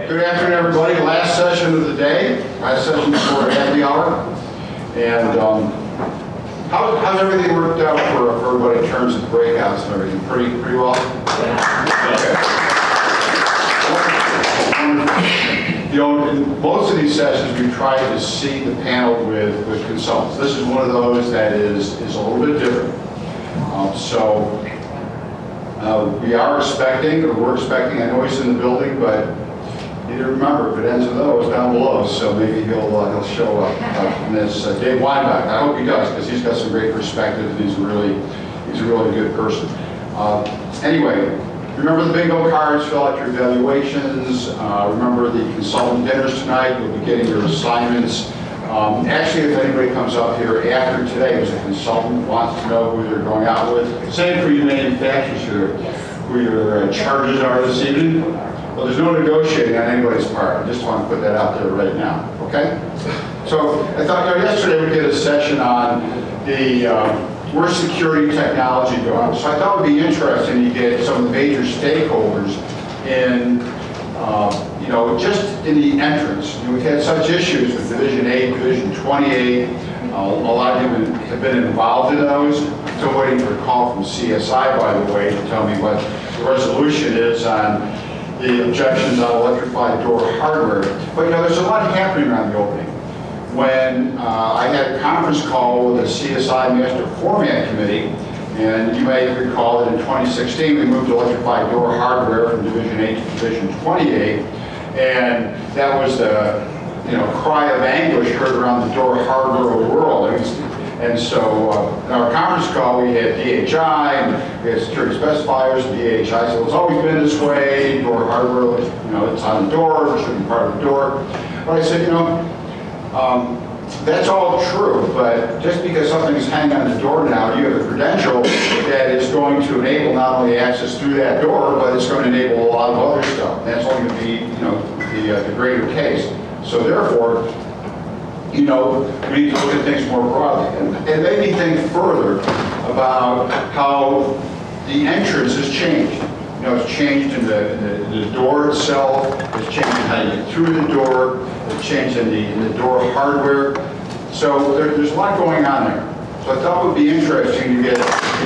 Good afternoon, everybody. Last session of the day. Last session before happy hour. And how's everything worked out for everybody in terms of breakouts and everything? Pretty well? Okay. You know, in most of these sessions, we try to seat the panel with consultants. This is one of those that is a little bit different. We are expecting, or we're expecting, I know he's in the building, but you need to remember, if it ends with O, it's down below, so maybe he'll show up. And this Dave Weinbach, I hope he does, because he's got some great perspective, and he's a really good person. Anyway, remember the bingo cards, fill out your evaluations, remember the consultant dinners tonight, you'll be getting your assignments. Actually, if anybody comes up here after today as a consultant, wants to know who they're going out with, same for you manufacturers here, who your charges are this evening. Well, there's no negotiating on anybody's part. I just want to put that out there right now, okay? So I thought, yesterday we did a session on the where's security technology going. So I thought it would be interesting to get some of the major stakeholders in just in the entrance. We've had such issues with Division 8, Division 28. A lot of you have been involved in those. I'm still waiting for a call from CSI, by the way, to tell me what the resolution is on the objections on electrified door hardware. But there's a lot happening around the opening. When I had a conference call with the CSI Master Format Committee, and you may recall that in 2016 we moved electrified door hardware from Division 8 to Division 28, and that was the cry of anguish heard around the door hardware of the world. And so in our conference call we had DHI, and we had security specifiers, and DHI said, well, it's always been this way, door hardware, it's on the door, it should be part of the door. But I said, that's all true, but just because something's hanging on the door now, you have a credential that is going to enable not only access through that door, but it's going to enable a lot of other stuff. That's only going to be, the greater case. So therefore, we need to look at things more broadly. And it made me think further about how the entrance has changed. It's changed in the door itself, it's changed in how you get through the door, it's changed in the door hardware. So there's a lot going on there. So I thought it would be interesting to get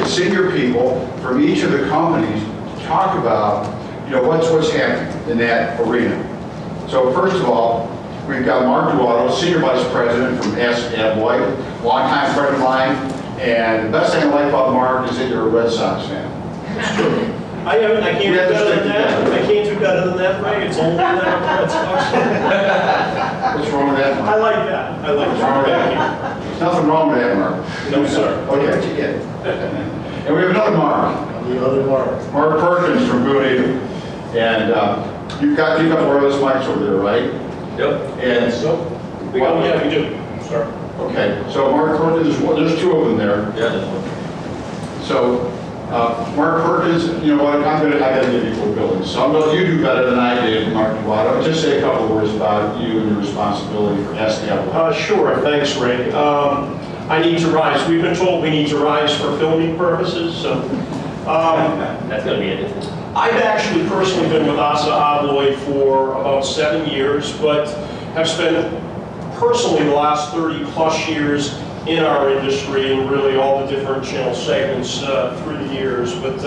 senior people from each of the companies to talk about, what's happening in that arena. So first of all, we've got Mark Duato, Senior Vice President from ASSA ABLOY, longtime friend of mine, and the best thing I like about Mark is that you're a Red Sox fan. It's true. I can't do better than that. I can't do better than that, Ray. It's only that Red Sox. What's wrong with that, Mark? I like that. I like What's wrong with that? There's nothing wrong with that, Mark. No, sir. Okay. And we have another Mark. The other Mark. Mark Perkins from Boon Edam. And you've got wireless mics over there, right? Yep. And so we do. Sorry. Okay. So Mark Perkins, there's two of them there. Yeah, there's one. So Mark Perkins, I got to give you full building. So I'm going to you do better than I did, Mark Duato. Just say a couple of words about you and your responsibility for ASSA ABLOY. Sure. Thanks, Ray. I need to rise. We've been told we need to rise for filming purposes. So that's going to be it. I've actually personally been with ASSA ABLOY for about 7 years, but have spent personally the last 30 plus years in our industry and really all the different channel segments through the years. But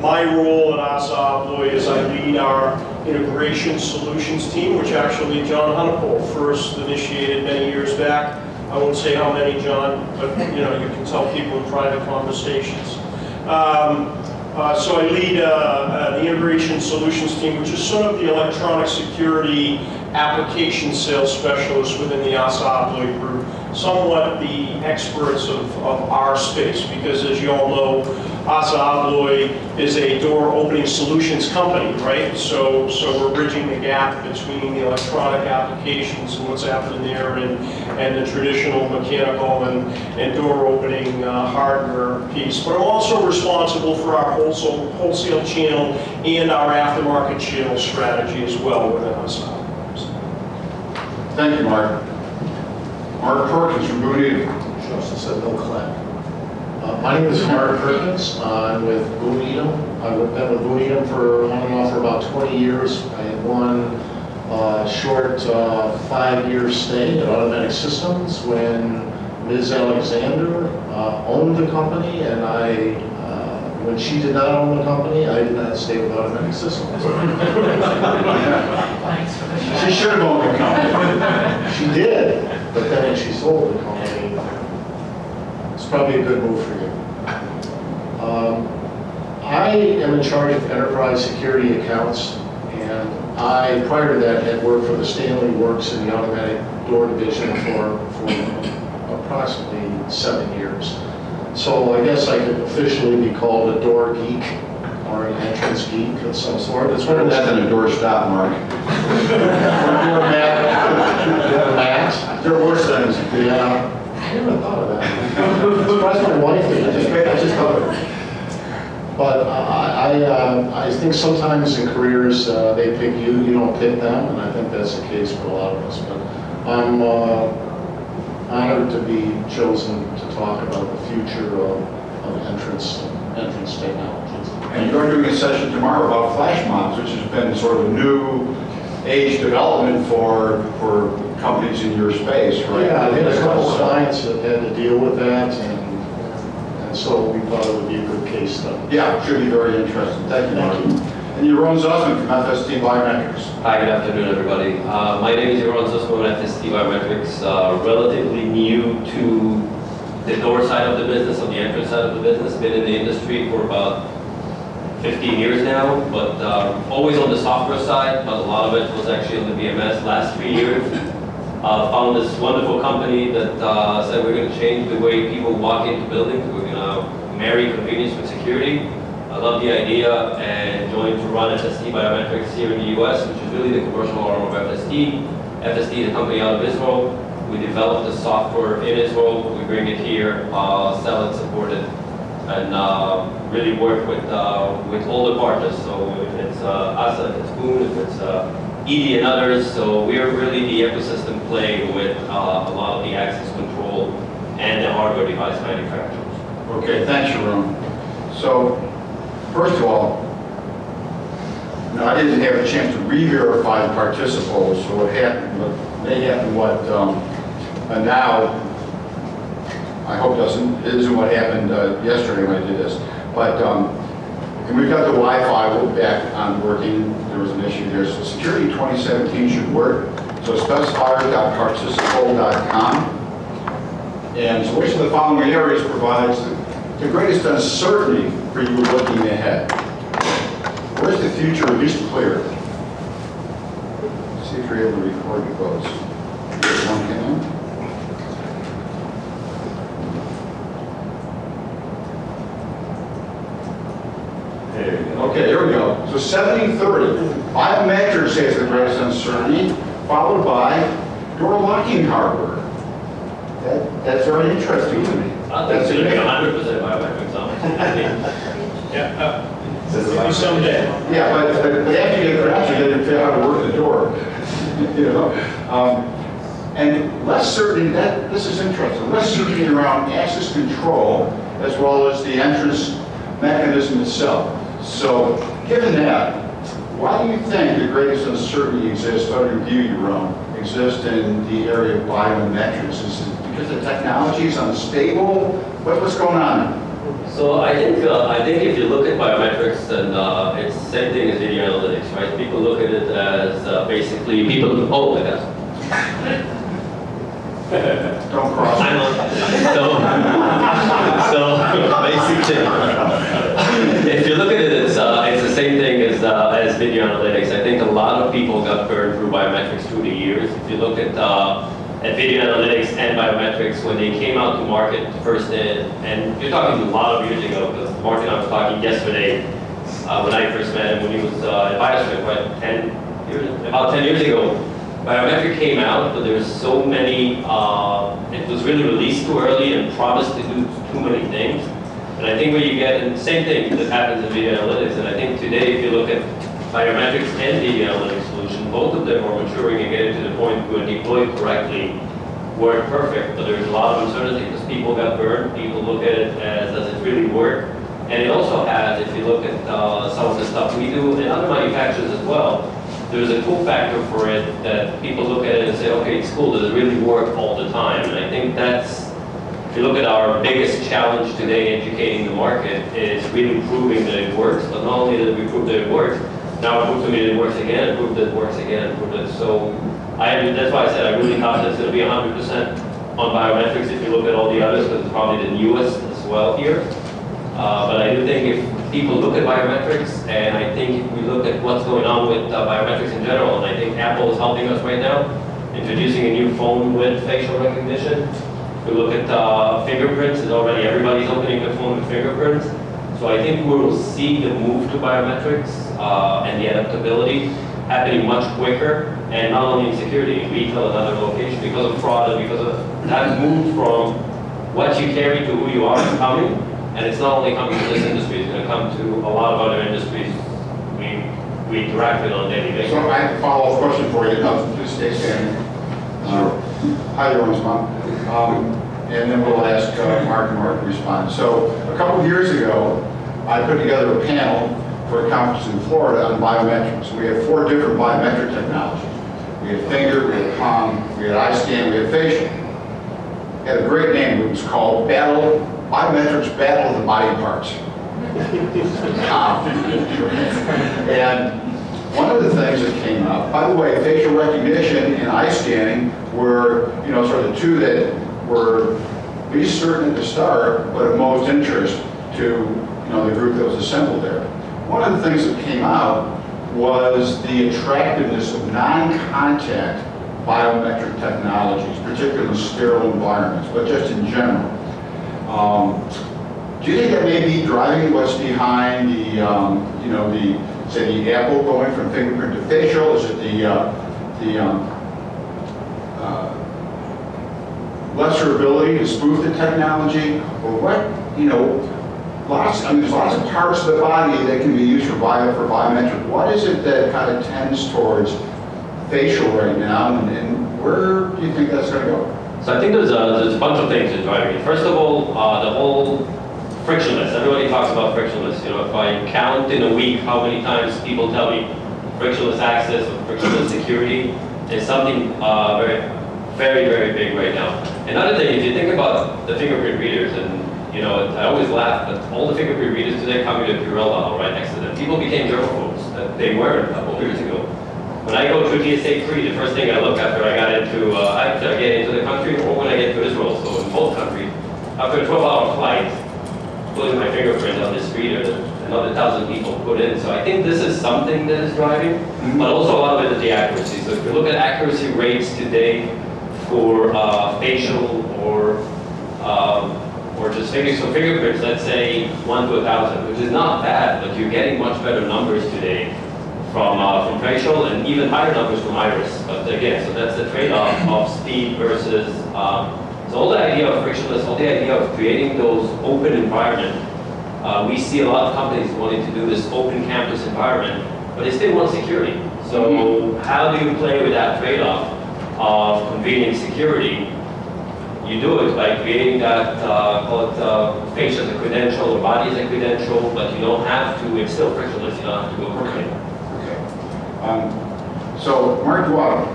my role at ASSA ABLOY is I lead our integration solutions team, which actually John Hunnepole first initiated many years back. I won't say how many, John, but you can tell people in private conversations. So I lead the integration solutions team, which is sort of the electronic security application sales specialist within the ASSA ABLOY group, somewhat the experts of our space, because as you all know, ASSA ABLOY is a door opening solutions company, right? So we're bridging the gap between the electronic applications and what's happening there and the traditional mechanical and door opening hardware piece. But I'm also responsible for our wholesale channel and our aftermarket channel strategy as well within ASSA ABLOY. Thank you, Mark. Mark Perkins from Boon Edam. Justin said no clap. My name is Mark Perkins. I'm with Boon Edam. I've been with Boon Edam on and off for about 20 years. I had won short 5-year stay at Automatic Systems when Ms. Alexander owned the company, and when she did not own the company, I did not stay with Automatic Systems. She should have owned the company. She did, but then when she sold the company, it's probably a good move for you. I am in charge of enterprise security accounts, and I, prior to that, had worked for the Stanley Works in the automatic door division for approximately 7 years. So I guess I could officially be called a door geek or an entrance geek of some sort. It's one of Better those that than a doorstop, Mark. Matt. There are worse things. Yeah. I never thought of that. I'm surprised my wife did. I just thought of it. But I think sometimes in careers they pick you, you don't pick them, and I think that's the case for a lot of us. But I'm honored to be chosen to talk about the future of entrance technologies. And you're doing a session tomorrow about flash mobs, which has been sort of a new age development for companies in your space, right? Yeah, I had a couple of clients that had to deal with that, and so we thought it would be a good case study. Yeah, it should be very interesting. Thank you, Mark. And Yaron Zussman from FST Biometrics. Hi, good afternoon, everybody. My name is Yaron Zussman with FST Biometrics. Relatively new to the door side of the business, on the entrance side of the business. Been in the industry for about 15 years now, but always on the software side, but a lot of it was actually on the BMS last 3 years. Found this wonderful company that said we're going to change the way people walk into buildings. We're going to marry convenience with security. I love the idea and joined to run FST Biometrics here in the US, which is really the commercial arm of FST. FST is a company out of Israel. We develop the software in Israel. We bring it here, sell it, support it, and really work with all the partners. So if it's ASSA, if it's Boon, if it's ED and others, so we're really the ecosystem play with a lot of the access control and the hardware device manufacturers. Okay, thanks, Yaron. So, first of all, I didn't have a chance to re-verify the participants, so what happened, what may happen, and now, I hope isn't what happened yesterday when I did this, but and we've got the Wi-Fi, we're back on working. There was an issue there, so Security 2017 should work. So specifiers.participable.com. And so which of the following areas provides the greatest uncertainty for you looking ahead? Where's the future least clear? See if you're able to record your votes. One came in. Okay, here we go. So 70-30. Biometrics has the greatest uncertainty, followed by door locking hardware. That's very interesting to me. I think it's going to be 100% biometrics on it. Yeah, maybe someday. Yeah, but after you get credentialed, you have to figure out how to work the door. You know, and less certainty. This is interesting. Less certainty around access control as well as the entrance mechanism itself. So, given that, why do you think the greatest uncertainty exists, how do you view your own, exists in the area of biometrics? Is it because the technology is unstable? What's going on? So I think if you look at biometrics, and it's the same thing as video analytics, right? People look at it as basically people. Oh my God. Don't cross. I'm on. So basically, if you look at it, it's the same thing as video analytics. I think a lot of people got burned through biometrics through the years. If you look at video analytics and biometrics, when they came out to market first, and you're talking a lot of years ago, because Mark and I was talking yesterday when I first met him when he was at Biostrip, right? About 10 years ago. Biometric came out, but there's so many, it was really released too early and promised to do too many things. And I think where you get, and same thing that happens in video analytics, and I think today if you look at biometrics and video analytics solution, both of them are maturing and getting to the point where deployed correctly, work perfect, but there's a lot of uncertainty because people got burned, people look at it as, does it really work? And it also has, if you look at some of the stuff we do and other manufacturers as well, there's a cool factor for it that people look at it and say, okay, it's cool, does it really work all the time? And I think that's, if you look at our biggest challenge today, educating the market, is really proving that it works. But not only that we prove that it works, now prove to me that it works again, and prove that it works again, and prove that. So that's why I said I really thought it's going to be 100% on biometrics if you look at all the others, because it's probably the newest as well here. But I do think if people look at biometrics, and I think if we look at what's going on with biometrics in general, and I think Apple is helping us right now, introducing a new phone with facial recognition. If we look at fingerprints, and already everybody's opening their phone with fingerprints. So I think we will see the move to biometrics and the adaptability happening much quicker, and not only in security, in retail and other locations, because of fraud and because of that move from what you carry to who you are is coming. And it's not only coming to this industry, it's going to come to a lot of other industries we interact with on a daily basis. So I have a follow-up question for you. No, just stay standing. Hi, Yaron. And then we'll ask Mark and Mark to respond. So a couple of years ago, I put together a panel for a conference in Florida on biometrics. We have 4 different biometric technologies. We had finger, we had palm, we had eye scan, we had facial. It had a great name. It was called Biometrics Battle of the Body Parts. And one of the things that came up, by the way, facial recognition and eye scanning were, sort of the two that were least certain at the start, but of most interest to, the group that was assembled there. One of the things that came out was the attractiveness of non-contact biometric technologies, particularly in sterile environments, but just in general. Do you think that may be driving what's behind the, say, the Apple going from fingerprint to facial? Is it the lesser ability to spoof the technology, or what? There's lots of parts of the body that can be used for biometric. What is it that kind of tends towards facial right now, and where do you think that's going to go? So I think there's a bunch of things that drive it. First of all, the whole frictionless. Everybody talks about frictionless. If I count in a week how many times people tell me frictionless access or frictionless security is something very, very, very big right now. Another thing, if you think about the fingerprint readers, and I always laugh, but all the fingerprint readers today come with a Purell bottle right next to them. People became germaphobes that they weren't a couple of years ago. When I go through TSA 3, the first thing I look after I got into, after I get into the country, or when I get to Israel, so in both countries, after a 12-hour flight, putting my fingerprint on this reader that another 1,000 people put in. So I think this is something that is driving, but also a lot of it is the accuracy. So if you look at accuracy rates today for facial or just fingerprints, let's say 1 to 1,000, which is not bad, but you're getting much better numbers today from facial, and even higher numbers from iris. But again, so that's the trade-off of speed versus, so all the idea of frictionless, all the idea of creating those open environment, we see a lot of companies wanting to do this open campus environment, but they still want security. So how do you play with that trade-off of convenient security? You do it by creating that, call it face as a credential or body as a credential, but you don't have to, it's still frictionless, you don't have to go for it. So, Mark Duato.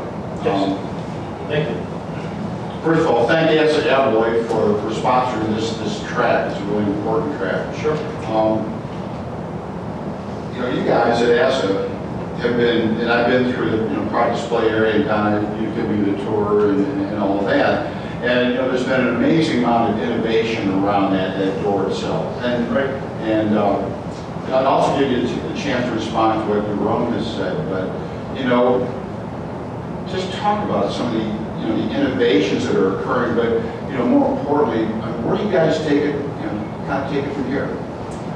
Thank you. First of all, thank ASSA ABLOY for sponsoring this track. It's a really important track. Sure. You guys at ASSA have been, and I've been through the product display area and kind of, you give me the tour and all of that. And there's been an amazing amount of innovation around that door itself. And right. And I'll also give you the chance to respond to what Yaron has said. But just talk about some of the the innovations that are occurring. But more importantly, where do you guys take it? Kind of take it from here.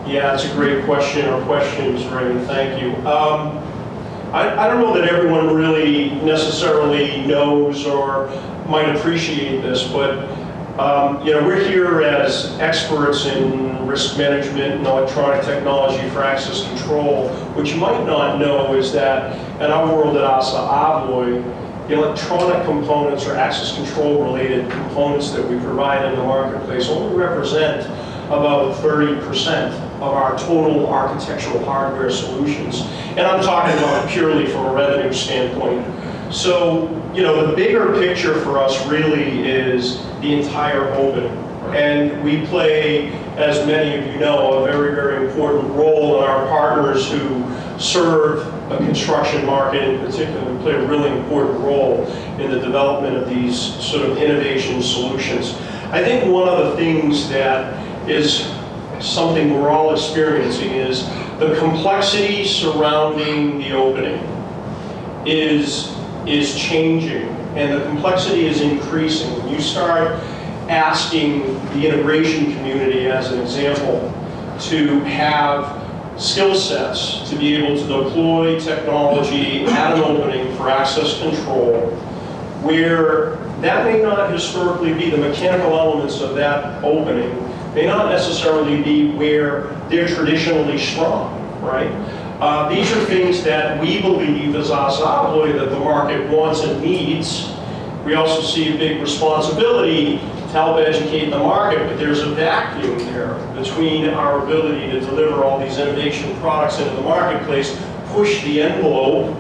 Yeah, that's a great question, or questions, Ray. Thank you. I don't know that everyone really necessarily knows or might appreciate this, but we're here as experts in risk management and electronic technology for access control. What you might not know is that in our world at ASSA ABLOY, the electronic components or access control related components that we provide in the marketplace only represent about 30% of our total architectural hardware solutions. And I'm talking about purely from a revenue standpoint. So, you know, the bigger picture for us really is the entire opening. And we play, as many of you know, a very, very important role in our partners who serve a construction market in particular. We play a really important role in the development of these sort of innovation solutions. I think one of the things that is something we're all experiencing is the complexity surrounding the opening is changing, and the complexity is increasing. When you start asking the integration community, as an example, to have skill sets to be able to deploy technology at an opening for access control, where that may not historically be the mechanical elements of that opening, may not necessarily be where they're traditionally strong, right? These are things that we believe as ASSA ABLOY that the market wants and needs. We also see a big responsibility to help educate the market, but there's a vacuum there between our ability to deliver all these innovation products into the marketplace, push the envelope,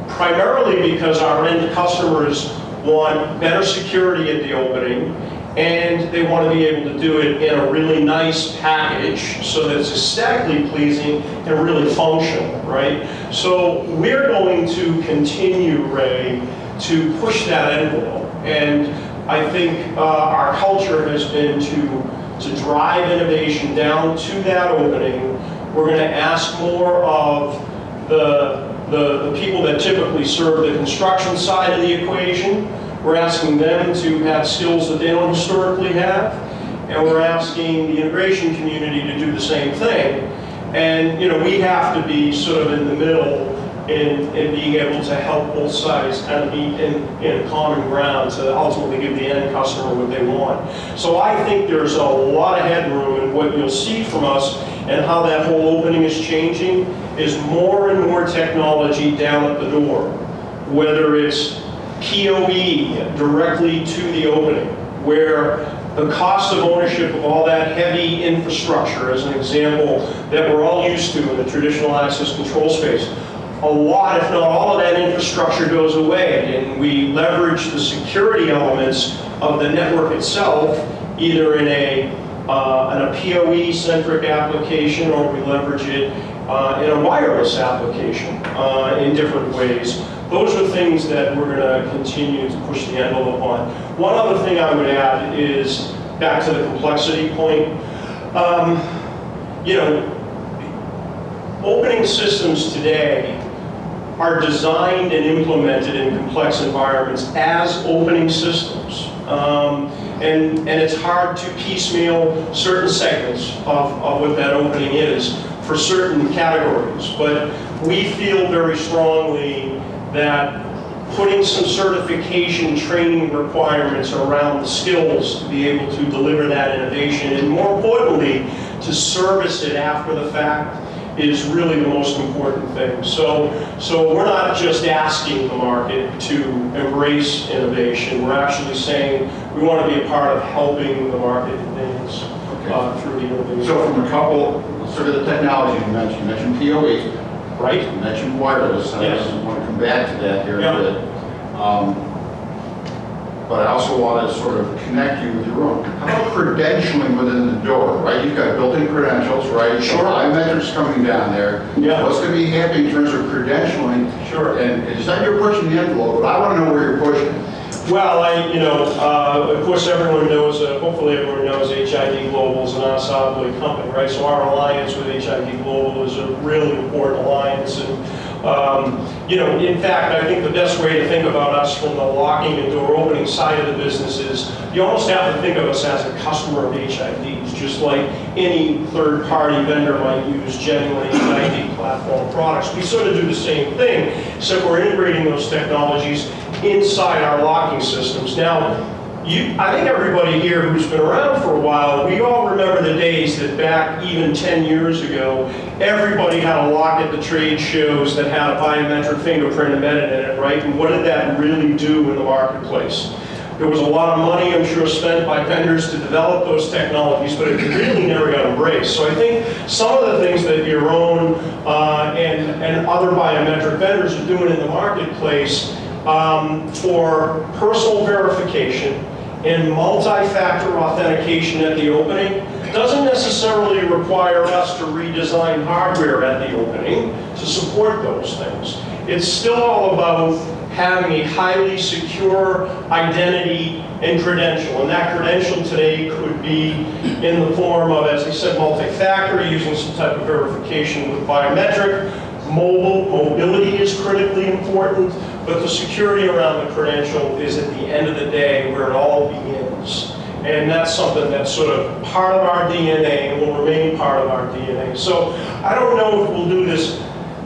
primarily because our end customers want better security at the opening, and they want to be able to do it in a really nice package so that it's aesthetically pleasing and really functional, right? So we're going to continue, Ray, to push that envelope. And I think our culture has been to drive innovation down to that opening. We're going to ask more of the people that typically serve the construction side of the equation. We're asking them to have skills that they don't historically have, and we're asking the integration community to do the same thing. And you know, we have to be sort of in the middle in being able to help both sides kind of meet in common ground to ultimately give the end customer what they want. So I think there's a lot of headroom, and what you'll see from us and how that whole opening is changing is more and more technology down at the door, whether it's POE directly to the opening, where the cost of ownership of all that heavy infrastructure, as an example, that we're all used to in the traditional access control space, a lot, if not all of that infrastructure goes away, and we leverage the security elements of the network itself, either in a PoE-centric application, or we leverage it in a wireless application in different ways. Those are things that we're going to continue to push the envelope on. One other thing I would add is, back to the complexity point, you know, opening systems today are designed and implemented in complex environments as opening systems. And it's hard to piecemeal certain segments of what that opening is for certain categories. But we feel very strongly that putting some certification training requirements around the skills to be able to deliver that innovation, and more importantly, to service it after the fact, is really the most important thing. So we're not just asking the market to embrace innovation, we're actually saying we want to be a part of helping the market advance through the innovation. So from a couple, sort of the technology you mentioned PoE, right? You mentioned wireless. Yes. I want to come back to that here Yeah. a bit. But I also want to sort of connect you with your own. How about credentialing within the door, right? You've got built-in credentials, right? Sure. Biometrics coming down there. Yeah. What's going to be happening in terms of credentialing? Sure. And it's not you're pushing the envelope, but I want to know where you're pushing. Well, of course everyone knows, hopefully everyone knows HID Global is an ASSA ABLOY company, right? So our alliance with HID Global is a really important alliance. And in fact, I think the best way to think about us from the locking and door opening side of the business is you almost have to think of us as a customer of HIDs, just like any third-party vendor might use genuine HID platform products. We sort of do the same thing, except we're integrating those technologies inside our locking systems. Now, I think everybody here who's been around for a while, we all remember the days that back even 10 years ago, everybody had a lock at the trade shows that had a biometric fingerprint embedded in it, right? And what did that really do in the marketplace? There was a lot of money, I'm sure, spent by vendors to develop those technologies, but it really never got embraced. So I think some of the things that Yaron and other biometric vendors are doing in the marketplace for personal verification and multi-factor authentication at the opening doesn't necessarily require us to redesign hardware at the opening to support those things. It's still all about having a highly secure identity and credential. And that credential today could be in the form of, as I said, multi-factor, using some type of verification with biometric. Mobility is critically important, but the security around the credential is at the end of the day where it all begins. And that's something that's sort of part of our DNA and will remain part of our DNA. So I don't know if we'll do this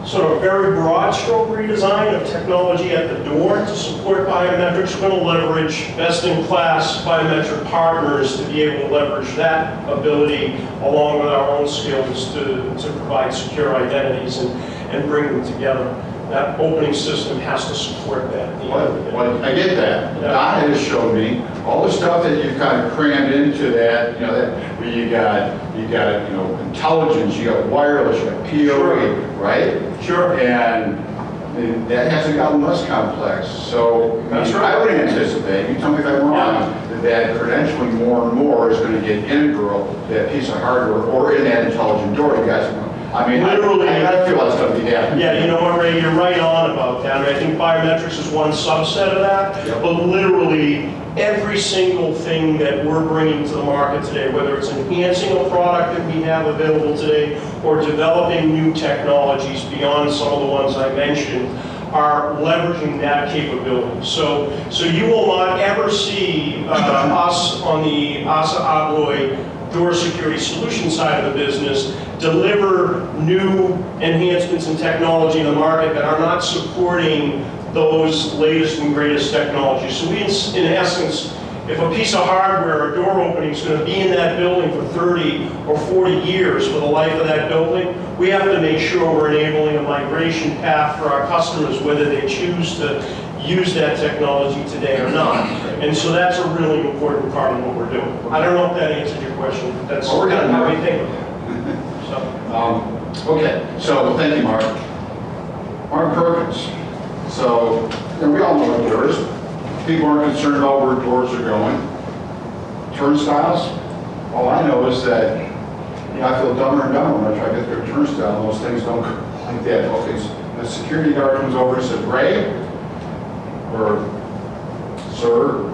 sort of very broad stroke redesign of technology at the door to support biometrics. We're going to leverage best-in-class biometric partners to be able to leverage that ability along with our own skills to provide secure identities and bring them together. That opening system has to support that. Well, I get that. Don has shown me all the stuff that you've kind of crammed into that, you know, that where you got, you know, intelligence, you got wireless, you got PoE, Sure. right? Sure. And that hasn't gotten less complex. So That's right. I would anticipate, you tell me if I'm wrong, that credentialing more and more is going to get integral to that piece of hardware or in that intelligent door. You guys know. I mean, Literally, I feel that's going to be happening. Yeah, you know what, Ray, you're right on about that. I think biometrics is one subset of that, Yep. but literally every single thing that we're bringing to the market today, whether it's enhancing a product that we have available today or developing new technologies beyond some of the ones I mentioned, are leveraging that capability. So you will not ever see us on the ASSA ABLOY door security solution side of the business deliver new enhancements in technology in the market that are not supporting those latest and greatest technologies. So we, in essence, if a piece of hardware, a door opening is going to be in that building for 30 or 40 years for the life of that building, we have to make sure we're enabling a migration path for our customers, whether they choose to use that technology today or not. And so that's a really important part of what we're doing. I don't know if that answered your question, but that's Well, we're kind of gonna how do we think of it. So. Okay, so thank you, Mark. Mark Perkins. So, you know, we all know doors. People aren't concerned about where doors are going. Turnstiles, all I know is that, you know, I feel dumber and dumber when I try to get through a turnstile and those things don't go like that. Okay, so the security guard comes over and says, Ray, or sir,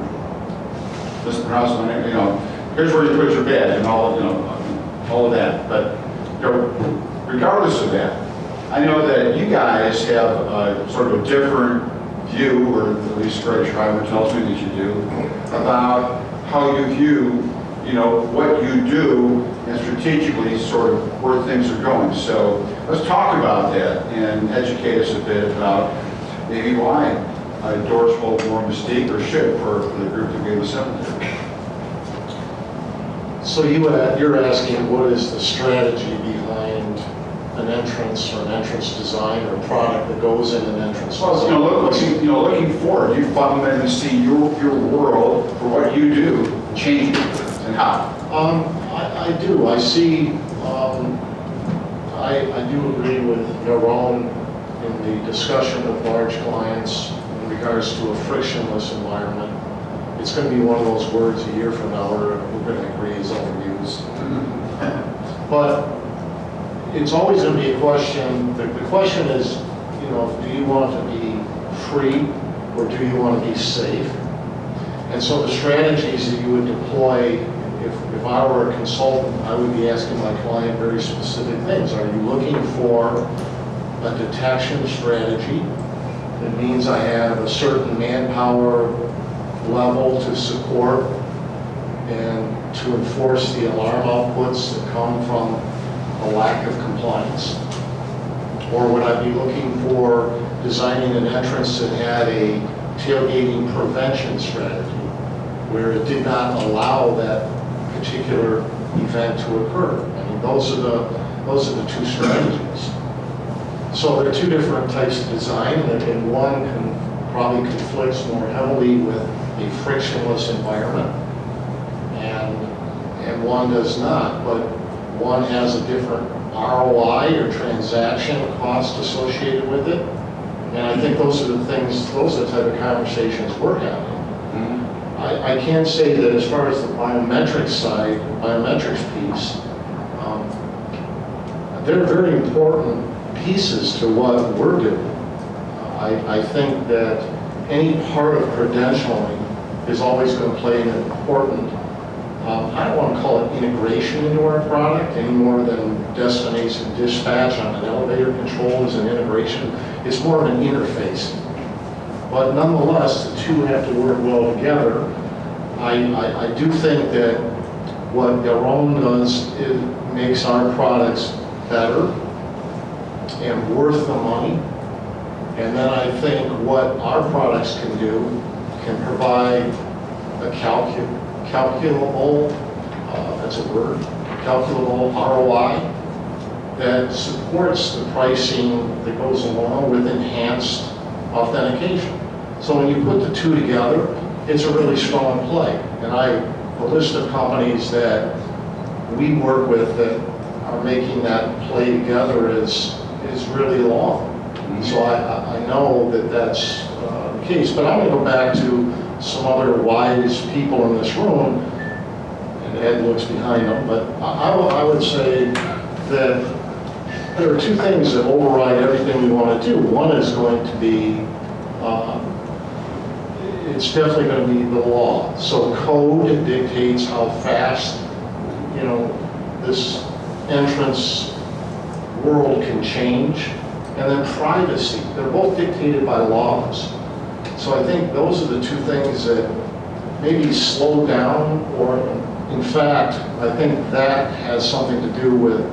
mispronounce my name, you know, here's where you put your badge and all, you know, all of that. But you know, regardless of that, I know that you guys have sort of a different view, or at least Greg Schreiber tells me that you do, about how you view, you know, what you do and strategically sort of where things are going. So let's talk about that and educate us a bit about maybe why doors hold more mystique or should for the group that we assembled here. So you're asking what is the strategy behind an entrance or an entrance design or product that goes in an entrance Well, design? looking forward, you fundamentally see your world for what you do changing, and how? I do. I see. I do agree with Yaron in the discussion of large clients in regards to a frictionless environment. It's going to be one of those words a year from now where we're going to agree is overused. But it's always going to be a question. The question is, you know, do you want to be free or do you want to be safe? And so the strategies that you would deploy, if I were a consultant, I would be asking my client very specific things. Are you looking for a detection strategy? It means I have a certain manpower level to support and to enforce the alarm outputs that come from a lack of compliance? Or would I be looking for designing an entrance that had a tailgating prevention strategy where it did not allow that particular event to occur? I mean, those are the two strategies. So there are two different types of design, and one probably conflicts more heavily with a frictionless environment, and one does not, but one has a different ROI or transaction cost associated with it. And I think those are the things, those are the type of conversations we're having. I can say that as far as the biometrics side, biometrics piece, they're very important pieces to what we're doing. I think that any part of credentialing is always going to play an important, I don't want to call it integration into our product any more than destination dispatch on an elevator control is an integration. It's more of an interface. But nonetheless, the two have to work well together. I do think that what Yaron does is makes our products better and worth the money. And then I think what our products can do can provide a calculable, that's a word, calculable ROI that supports the pricing that goes along with enhanced authentication. So when you put the two together, it's a really strong play. And the list of companies that we work with that are making that play together is really long. So I know that that's the case. But I'm going to go back to some other wise people in this room, and Ed looks behind them, but I would say that there are two things that override everything we want to do. One is going to be, it's definitely going to be the law. So code dictates how fast, this entrance world can change. And then privacy, they're both dictated by laws. So I think those are the two things that maybe slow down, or in fact, I think that has something to do with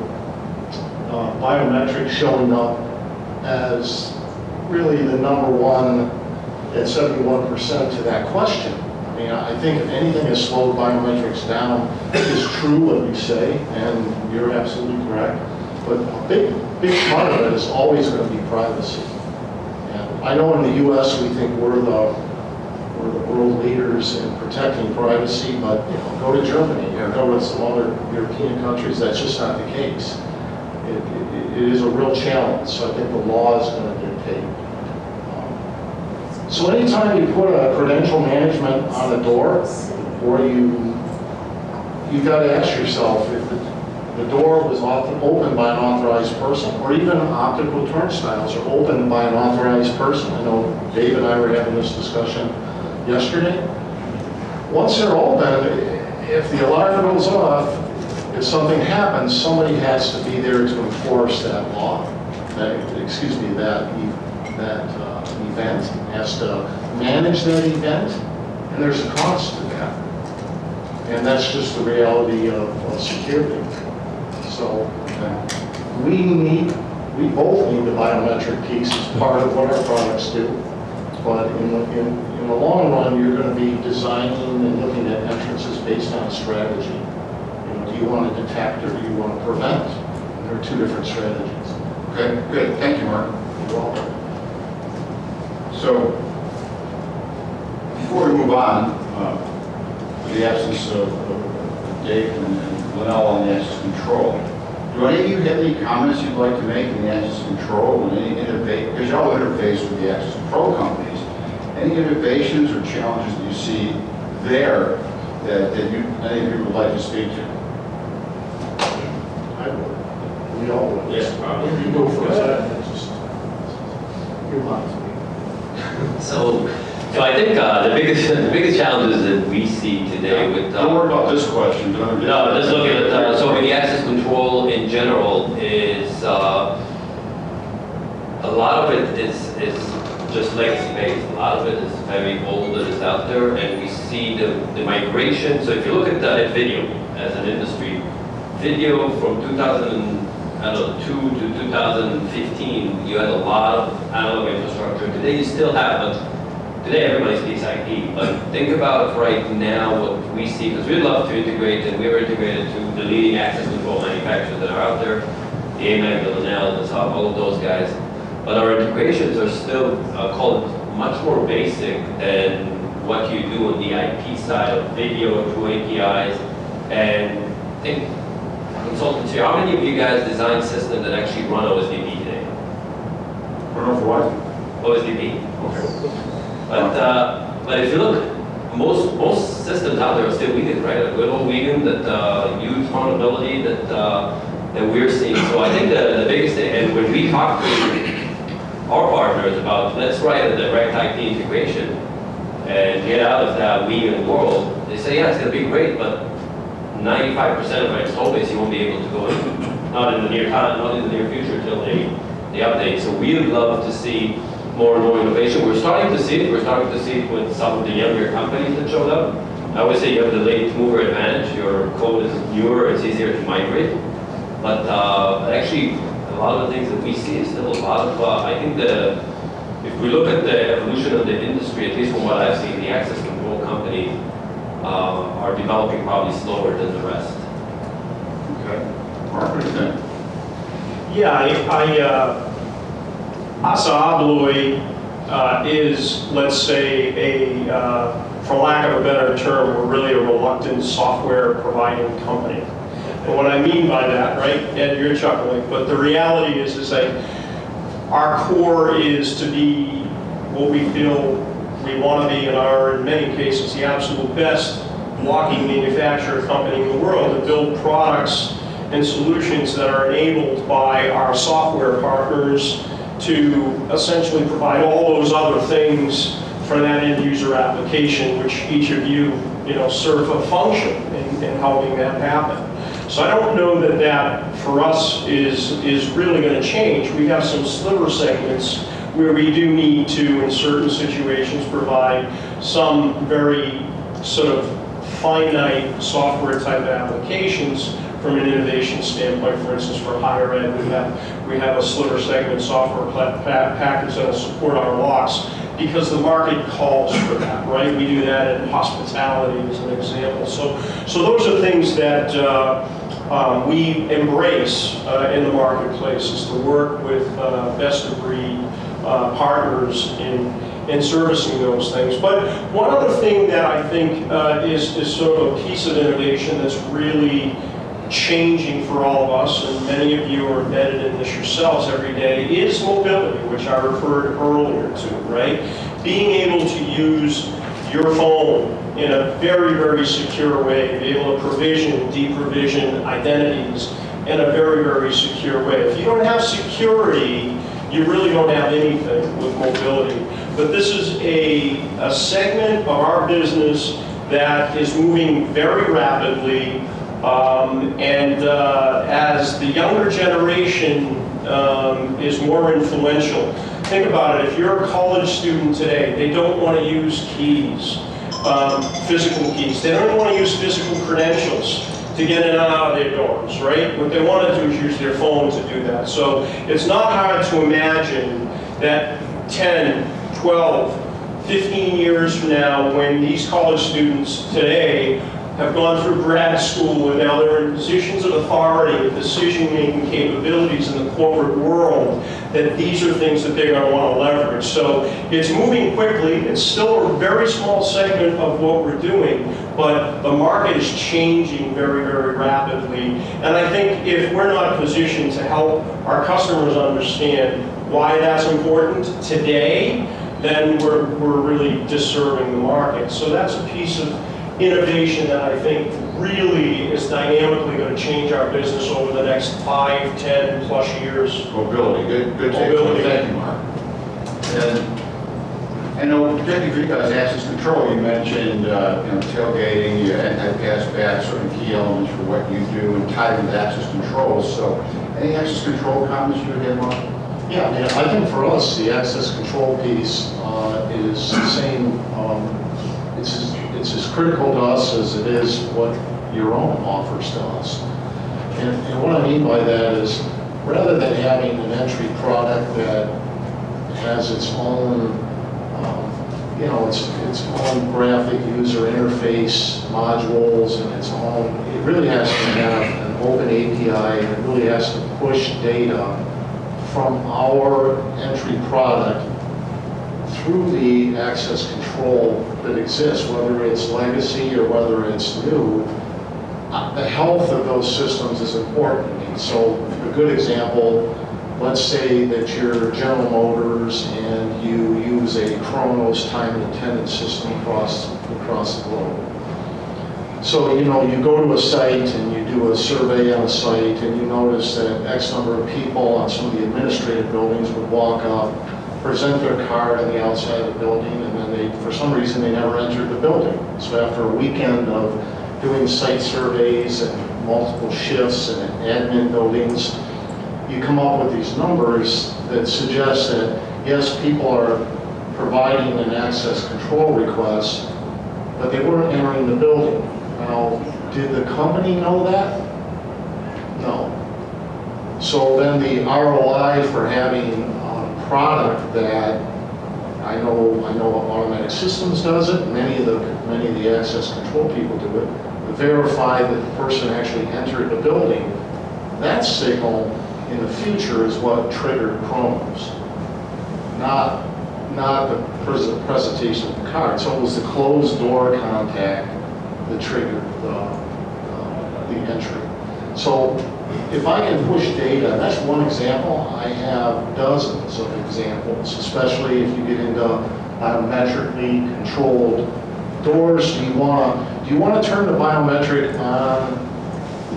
biometrics showing up as really the number one at 71% to that question. I mean, I think if anything has slowed biometrics down, it's true what you say, and you're absolutely correct. But a big part of it is always going to be privacy. And I know in the U.S. we think we're the world leaders in protecting privacy, but go to Germany, go to some other European countries, that's just not the case. It is a real challenge, so I think the law is going to dictate. So anytime you put a credential management on a door, or you got to ask yourself if the door was opened by an authorized person, or even optical turnstiles are opened by an authorized person. I know Dave and I were having this discussion yesterday. Once they're open, if the alarm goes off, if something happens, somebody has to be there to enforce that law, that event, has to manage that event, and there's a cost to that. And that's just the reality of security. So we both need the biometric piece as part of what our products do. But in the long run, you're going to be designing and looking at entrances based on a strategy. Do you want to detect or do you want to prevent? And there are two different strategies. Okay, good. Thank you, Mark. You're welcome. So, before we move on, in the absence of Dave and Lenel on the access control, do any of you have any comments you'd like to make in the access control and any innovate? Because y'all interface with the access control companies. Any innovations or challenges that you see there that any of you would like to speak to? I would. We all would. Yes, probably. You go first. You're fine. So I think the biggest challenges that we see today with don't worry about this question. no, just looking at so the access control in general is a lot of it is just legacy based. A lot of it is very old that is out there, and we see the migration. So if you look at video as an industry, video from 2002 to 2015, you had a lot of analog infrastructure. Today you still have, but today everybody speaks IP. But think about right now what we see, because we'd love to integrate, and we're integrated to the leading access control manufacturers that are out there, the AMAG, the Lenel, the SOP, all of those guys. But our integrations are still called much more basic than what you do on the IP side of video through APIs, and I think consultancy. How many of you guys design systems that actually run OSDP today? Run over what? OSDP. Okay. But if you look, most systems out there are still vegan, right? A good old vegan that use vulnerability that we're seeing. So I think the biggest thing, and when we talk to our partners about let's write a direct IP integration and get out of that vegan world, they say, yeah, it's going to be great, but 95% of our install base you won't be able to go in, not in the near time, not in the near future until they update. So we would love to see more and more innovation. We're starting to see it. We're starting to see it with some of the younger companies that showed up. I always say you have the late mover advantage. Your code is newer, it's easier to migrate. But actually, a lot of the things that we see is still a lot of, I think if we look at the evolution of the industry, at least from what I've seen, the access control companies are developing probably slower than the rest. Okay. Mark, what do you think? Yeah, ASSA ABLOY is, let's say, for lack of a better term, we're really a reluctant software providing company. And what I mean by that, right, Ed, you're chuckling, but the reality is that our core is to be what we feel we want to be and are, in many cases, the absolute best blocking manufacturer company in the world to build products and solutions that are enabled by our software partners to essentially provide all those other things for that end user application, which each of you serve a function in helping that happen. So I don't know that for us is really going to change. We have some sliver segments where we do need to, in certain situations, provide some very sort of finite software type applications from an innovation standpoint. For instance, for higher ed, we have a sliver segment software package that will support our locks because the market calls for that, right? We do that in hospitality as an example. So those are things that we embrace in the marketplace, is to work with best of breed partners in servicing those things. But one other thing that I think is sort of a piece of innovation that's really changing for all of us, and many of you are embedded in this yourselves every day, is mobility, which I referred earlier to, right? Being able to use your phone in a very, very secure way, be able to provision, deprovision identities in a very, very secure way. If you don't have security, you really don't have anything with mobility. But this is a segment of our business that is moving very rapidly. As the younger generation is more influential, think about it. If you're a college student today, they don't want to use keys, physical keys. They don't want to use physical credentials to get in and out of their dorms, right? What they want to do is use their phone to do that. So it's not hard to imagine that 10, 12, 15 years from now, when these college students today have gone through grad school and now they're in positions of authority and decision-making capabilities in the corporate world, that these are things that they're going to want to leverage. So it's moving quickly. It's still a very small segment of what we're doing, but the market is changing very, very rapidly. And I think if we're not positioned to help our customers understand why that's important today, then we're really disserving the market. So that's a piece of innovation that I think really is dynamically going to change our business over the next 5, 10 plus years. Mobility, good Mobility. Thank you, Mark. And I know, particularly for you guys, access control, you mentioned tailgating, you anti-pass back, certain key elements for what you do and tied into access control. So any access control comments you would have, Mark? Yeah, I mean, I think for us, the access control piece is the same. It's as critical to us as it is what Yaron offers to us. And what I mean by that is, rather than having an entry product that has its own, its own graphic user interface modules and its own, it really has to have an open API, and it really has to push data from our entry product through the access control that exists, whether it's legacy or whether it's new, the health of those systems is important to me. So a good example, let's say that you're General Motors and you use a Chronos time and attendance system across the globe. So, you know, you go to a site and you do a survey on a site and you notice that X number of people on some of the administrative buildings would walk up, present their card on the outside of the building, and then for some reason, they never entered the building. So after a weekend of doing site surveys and multiple shifts and admin buildings, you come up with these numbers that suggest that, yes, people are providing an access control request, but they weren't entering the building. Now, did the company know that? No. So then the ROI for having a product that I know Automatic Systems does it, many of the access control people do it, verify that the person actually entered the building. That signal in the future is what triggered Chronos, not the presentation of the card. So it was the closed door contact that triggered the entry. So if I can push data, and that's one example, I have dozens of examples, especially if you get into biometrically controlled doors. Do you want to turn the biometric on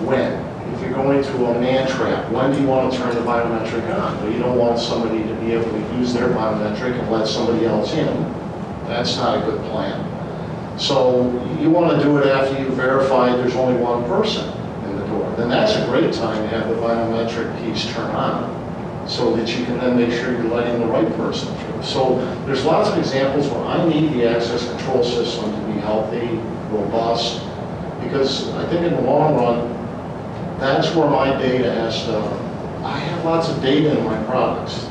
when? If you're going to a man trap, when do you want to turn the biometric on? Well, you don't want somebody to be able to use their biometric and let somebody else in. That's not a good plan. So you want to do it after you verify there's only one person in the door. Then that's a great time to have the biometric piece turn on so that you can then make sure you're letting the right person through. So there's lots of examples where I need the access control system to be healthy, robust, because I think in the long run, that's where my data has to, I have lots of data in my products.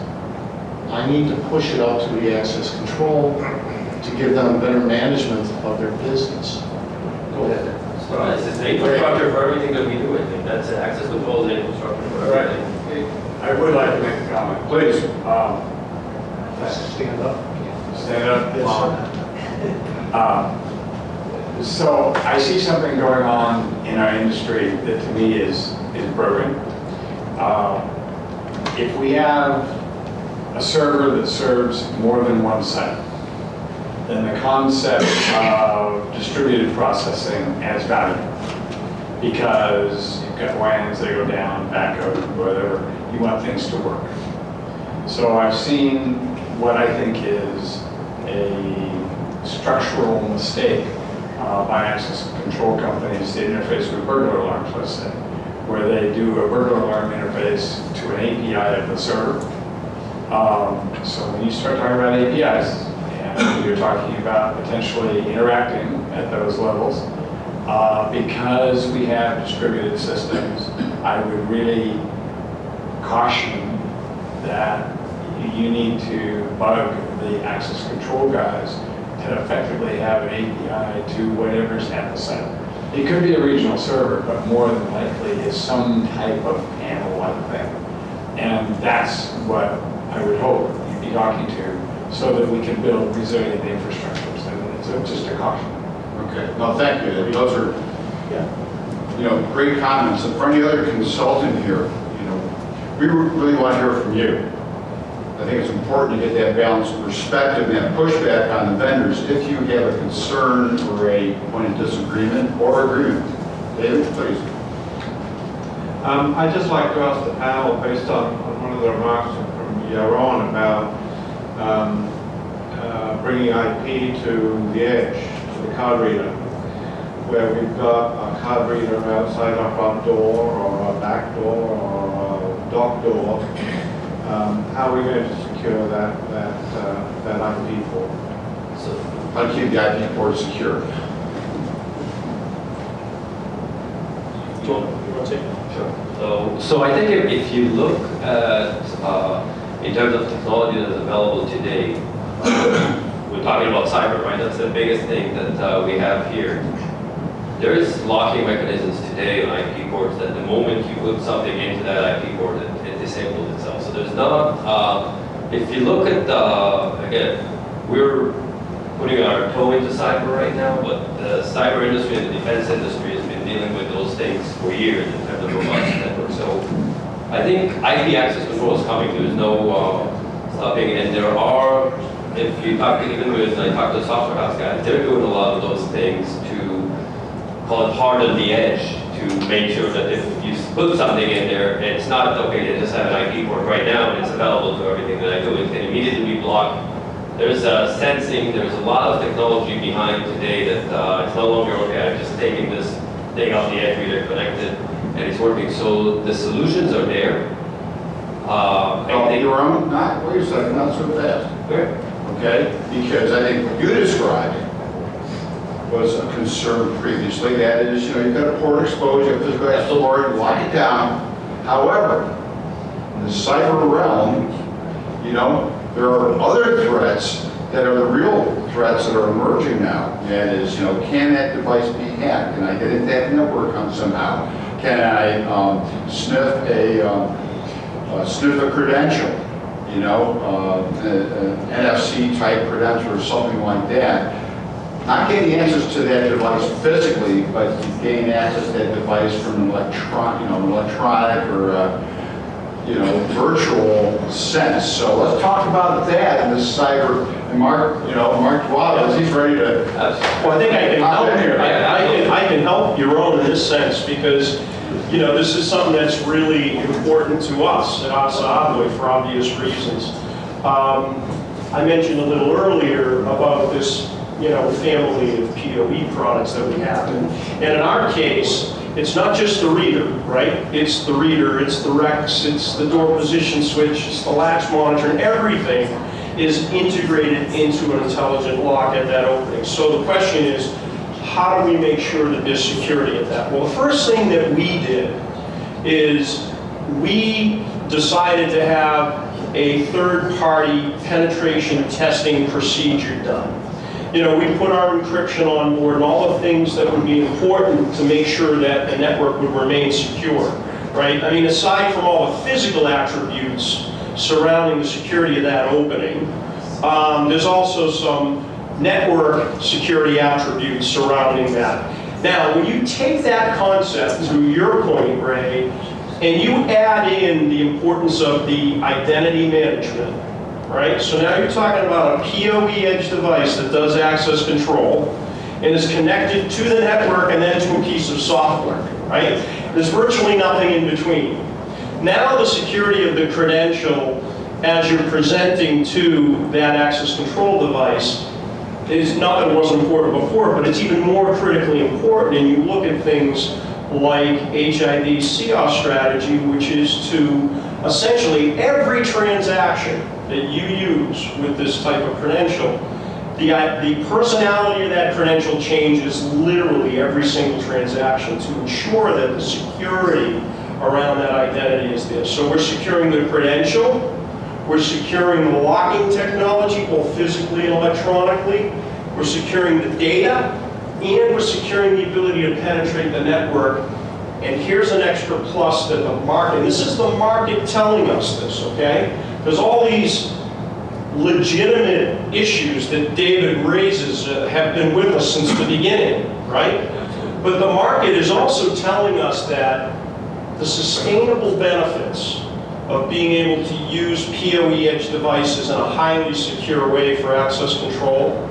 I need to push it out to the access control to give them better management of their business. Go ahead. So it's the infrastructure for everything that we do, I think. That's access control is the infrastructure for everything. I would like to make a comment. Please. Stand up. Stand up. Yes, So I see something going on in our industry that to me is broken. If we have a server that serves more than one site, then the concept of distributed processing adds value. Because you've got WANs, they go down, backcode, whatever, you want things to work. So I've seen what I think is a structural mistake by access control companies to interface with burglar alarms, let's say, where they do a burglar alarm interface to an API of the server. So when you start talking about APIs, and you're talking about potentially interacting at those levels, because we have distributed systems, I would really caution that you need to bug the access control guys to effectively have an API to whatever's at the site. It could be a regional server, but more than likely it's some type of panel-like thing. And that's what I would hope you'd be talking to, so that we can build resilient infrastructures. And it's just a caution. Okay, no, thank you. Those are, great comments. And for any other consultant here, we really want to hear from you. I think it's important to get that balanced perspective and that pushback on the vendors if you have a concern or a point of disagreement or agreement. David, please. I'd just like to ask the panel, based on one of the remarks from Yaron about bringing IP to the edge, to the card reader, where we've got a card reader outside our front door or our back door or our dock door. How are we going to secure that IP port? So, how to keep the IP port secure? You want to take it? Sure. So I think if you look at, in terms of technology that's available today, we're talking about cyber, right? That's the biggest thing that we have here. There is locking mechanisms today on IP ports that the moment you put something into that IP port, it disables itself. So there's not, if you look at, again, we're putting our toe into cyber right now, but the cyber industry and the defense industry has been dealing with those things for years in terms of robust networks. So I think IP access control is coming. There's no stopping, and there are, if you talk even with, I talk to the software house guys, they're doing a lot of those things to call it harden the edge, to make sure that if you put something in there, it's not, okay, they just have an IP port right now and it's available to everything that I do. It can immediately be blocked. There's sensing, there's a lot of technology behind today that it's no longer, okay, I'm just taking this thing off the edge, they're connected, and it's working. So the solutions are there. Yaron, wait a second, not so fast. Okay, because I think what you described was a concern previously. That is, you know, you've got a port exposed, you have physical explorer, lock it down. However, in the cyber realm, you know, there are other threats that are the real threats that are emerging now. That is, you know, can that device be hacked? Can I get into that network somehow? Can I sniff a credential? You know, an NFC type credential or something like that. Not getting access to that device physically, but you gain access to that device from an electronic or you know, virtual sense. So let's talk about that in this cyber. And Mark Duato, he's ready to. Well, I think I can help here. I can help Yaron in this sense because, you know, this is something that's really important to us at ASSA ABLOY for obvious reasons. I mentioned a little earlier about this, you know, family of PoE products that we have. And in our case, it's not just the reader, right? It's the reader, it's the REX, it's the door position switch, it's the latch monitor, and everything is integrated into an intelligent lock at that opening. So the question is, how do we make sure that there's security at that? Well, the first thing that we did is we decided to have a third-party penetration testing procedure done. You know, we put our encryption on board and all the things that would be important to make sure that the network would remain secure, right? I mean, aside from all the physical attributes surrounding the security of that opening, there's also some network security attributes surrounding that. Now, when you take that concept to your point, Ray, and you add in the importance of the identity management, right? So now you're talking about a PoE edge device that does access control and is connected to the network and then to a piece of software, right? There's virtually nothing in between. Now the security of the credential as you're presenting to that access control device is not that it wasn't important before, but it's even more critically important. And you look at things like HID COS strategy, which is to essentially every transaction that you use with this type of credential, the personality of that credential changes literally every single transaction to ensure that the security around that identity is there. So we're securing the credential, we're securing the locking technology, both physically and electronically, we're securing the data, and we're securing the ability to penetrate the network. And here's an extra plus that the market, and this is the market telling us this, okay? There's all these legitimate issues that David raises have been with us since the beginning, right? But the market is also telling us that the sustainable benefits of being able to use PoE edge devices in a highly secure way for access control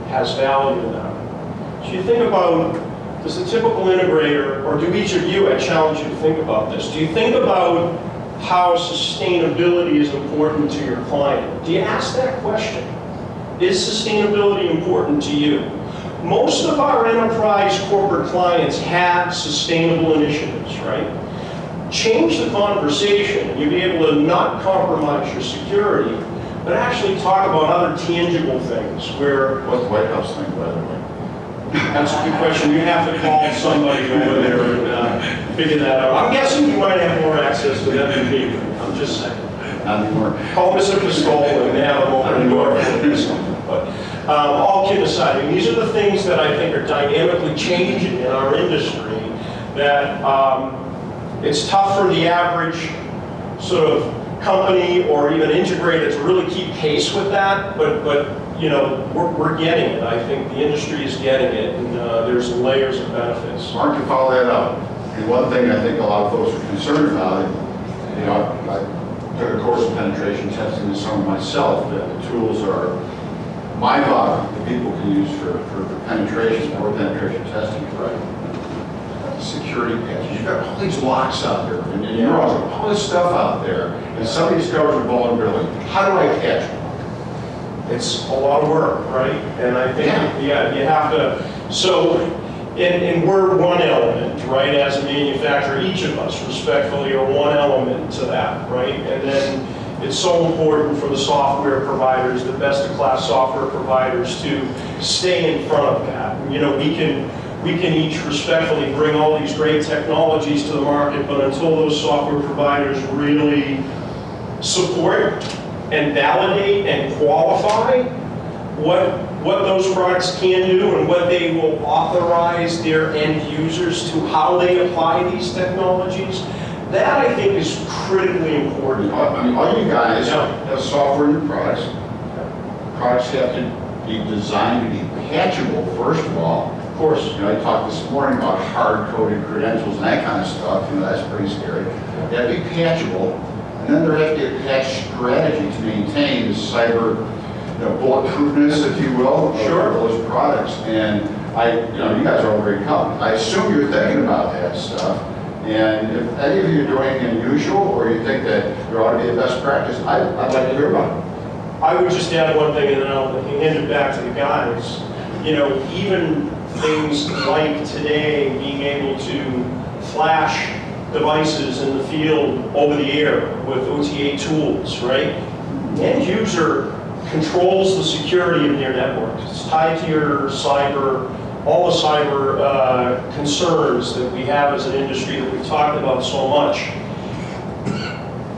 has value now. So you think about, does the typical integrator, or do each of you, I challenge you to think about this, do you think about how sustainability is important to your client? Do you ask that question? Is sustainability important to you? Most of our enterprise corporate clients have sustainable initiatives, right? Change the conversation and you'll be able to not compromise your security, but actually talk about other tangible things where... What's the White House thing, by the way? That's a good question. You have to call somebody over there and figure that out. I'm guessing you might have more access to that than me. I'm just saying. Not anymore. Call Mr. Pistol and have him open the door for do something. But all kidding aside, I mean, these are the things that I think are dynamically changing in our industry that it's tough for the average sort of company or even integrator to really keep pace with that, but you know, we're getting it. I think the industry is getting it, and there's layers of benefits. Mark, to follow that up, and one thing I think a lot of folks are concerned about, and, you know, I took a course in penetration testing this summer myself, that the tools are mind-boggling that people can use for penetration, more penetration testing, right? Security patches, you've got all these locks out there, and you're all this stuff out there, and somebody discovers a vulnerability. How do I catch one? It's a lot of work, right? And I think, yeah, you have to, so, and we're one element, right? As a manufacturer, each of us respectfully are one element to that, right? And then it's so important for the software providers, the best-of-class software providers, to stay in front of that. You know, we can each respectfully bring all these great technologies to the market, but until those software providers really support and validate and qualify what those products can do and what they will authorize their end users to, how they apply these technologies, that I think is critically important. I mean, all you guys have software in your products. Products have to be designed to be patchable, first of all. Of course. You know, I talked this morning about hard-coded credentials and that kind of stuff. You know, that's pretty scary. They have to be patchable, and then there has to be a patch strategy to maintain the cyber, you know, bulletproofness, if you will, of those products. And you know, you guys are all very competent. I assume you're thinking about that stuff. And if any of you are doing unusual, or you think that there ought to be a best practice, I'd like to hear about it. I would just add one thing, and then I'll hand it back to the guys. You know, even things like today, being able to flash devices in the field over the air with OTA tools, right? End user controls the security of your network. It's tied to your cyber, all the cyber concerns that we have as an industry that we've talked about so much.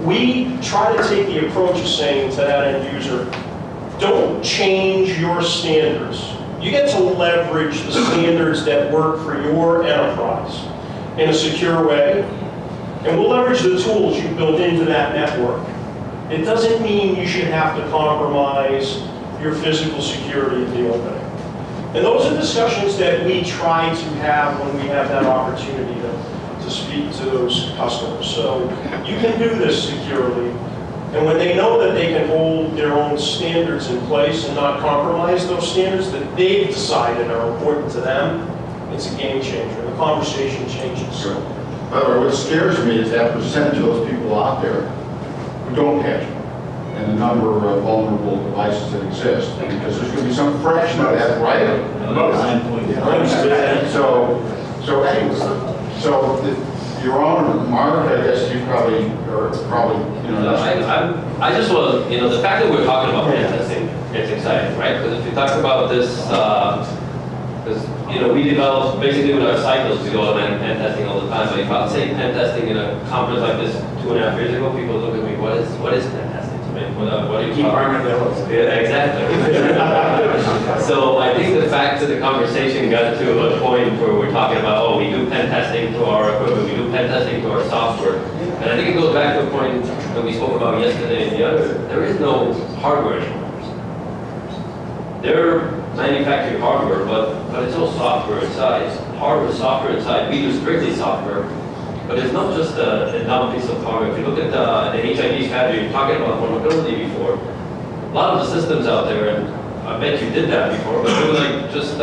We try to take the approach of saying to that end user, don't change your standards. You get to leverage the standards that work for your enterprise in a secure way, and we'll leverage the tools you built into that network. It doesn't mean you should have to compromise your physical security at the opening. And those are discussions that we try to have when we have that opportunity to speak to those customers. So you can do this securely, and when they know that they can hold their own standards in place and not compromise those standards that they've decided are important to them, it's a game changer. The conversation changes. Sure. By the way, what scares me is that percentage of those people out there who don't catch them, and the number of vulnerable devices that exist, because there's going to be some fraction of that, right? So anyway, your own Mark, I guess you probably, you know. I just want, you know, the fact that we're talking about pen testing, it's exciting, right? Because if you talk about this, because, you know, we develop, basically with our cycles, we go on pen testing all the time, but if I say pen testing in a conference like this 2.5 years ago, people look at me, what is pen testing to me? What do you keep arguing about? Yeah, exactly. So I think the fact that the conversation got to a point where we're talking about, oh, we do pen testing to our equipment, we do pen testing to our software. And I think it goes back to a point that we spoke about yesterday and the other, there is no hardware anymore. They're manufacturing hardware, but it's all software inside. Hardware, software inside. We do strictly software, but it's not just a dumb piece of hardware. If you look at the HID strategy, you're talking about vulnerability before. A lot of the systems out there, and I bet you did that before, but do like just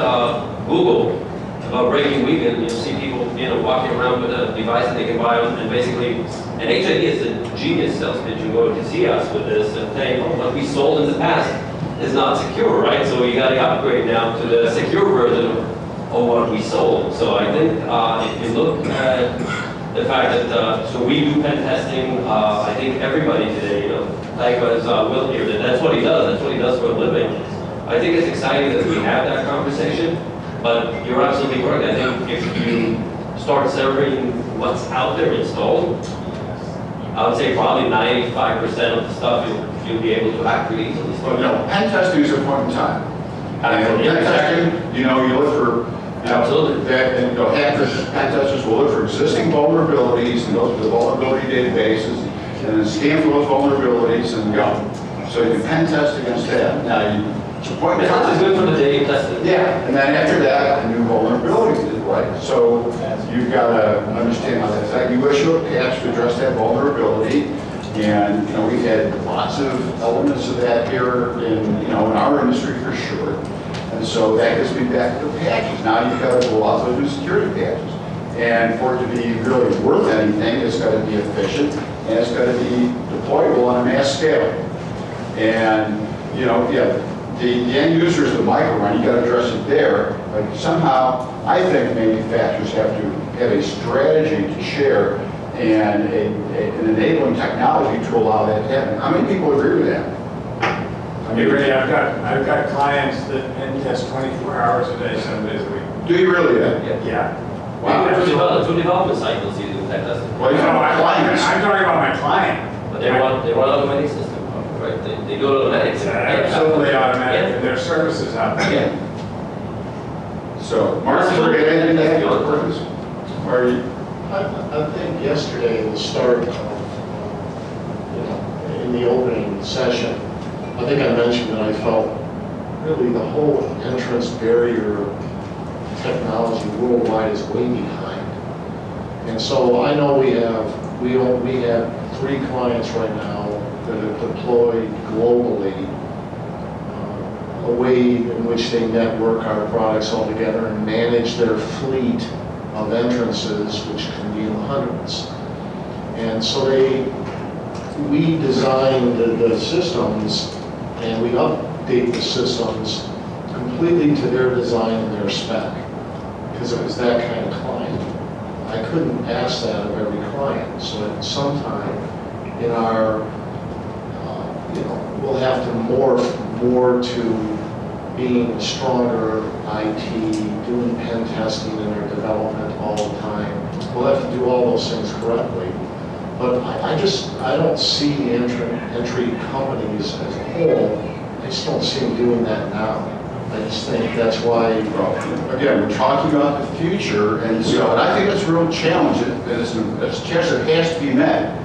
Google about breaking weekend, you'll see people, you know, walking around with a device that they can buy, and basically, and HID is a genius sales pitch. You go to see us with this and saying, oh, what we sold in the past is not secure, right? So you got to upgrade now to the secure version of what we sold. So I think if you look at the fact that, so we do pen testing, I think everybody today, you know, like as Will here, that's what he does for a living. I think it's exciting that we have that conversation, but you're absolutely correct. I think if you start serving what's out there installed, I would say probably 95% of the stuff you'll be able to hack pretty easily. Well, no, pen testing is a point in time. And pen testing, you know, you look for, you know, absolutely. That, and, you know, hackers, pen testers will look for existing vulnerabilities and go to the vulnerability databases and then scan for those vulnerabilities and go. So you can pen test against that. Now, It's a point in Business is time. good for the day you test it. Yeah, and then after that, a new vulnerability is right. So you've got to understand how that's like. You issue a patch to address that vulnerability, and we've had lots of elements of that here in in our industry for sure. And so that gets me back to the patches. Now you've got to go out and do security patches, and for it to be really worth anything, it's got to be efficient and it's got to be deployable on a mass scale. And the end user is the micro run, you got to address it there, but somehow I think manufacturers have to have a strategy to share and an enabling technology to allow that to happen. How many people agree with that? Hey, Ray, I've got clients that pen test 24 hours a day, 7 days a week. Do you really? Yeah. Wow. Through development cycles, you do pen testing. Well, I'm talking about my client. But they run automatic system, right? They do automatic. It's absolutely automatic, and their services out there. Yeah. So, Mark, is there anything to add or Perkins? Or you? I think yesterday, the start of, in the opening session, I think I mentioned that I felt really the whole entrance barrier of technology worldwide is way behind. And so I know we have 3 clients right now that have deployed globally a way in which they network our products all together and manage their fleet of entrances, which can be in the hundreds. And so we designed the systems and we update the systems completely to their design and their spec, because it was that kind of client. I couldn't ask that of every client, so at some time in our, we'll have to morph more to being a stronger IT, doing pen testing in our development all the time. We'll have to do all those things correctly. But I don't see the entry companies as a whole. I just don't see them doing that now. I just think that's why. Well, again, we're talking about the future, and so and I think that's a real challenge. And it's a challenge that has to be met.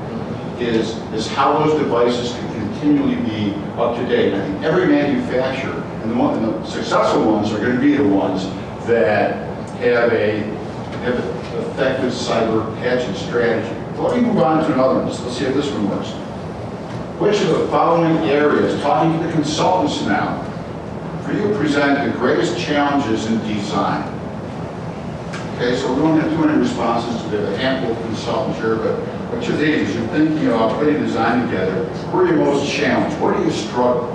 Is how those devices can continually be up to date. And I think every manufacturer, and the successful ones are going to be the ones that have an effective cyber patching strategy. So let me move on to another one. Let's see if this one works. Which of the following areas, talking to the consultants now, for you present the greatest challenges in design? Okay, so we only have 200 responses to a handful of consultants here, but what you think is you're thinking about putting design together, where are you most challenged? Where do you struggle?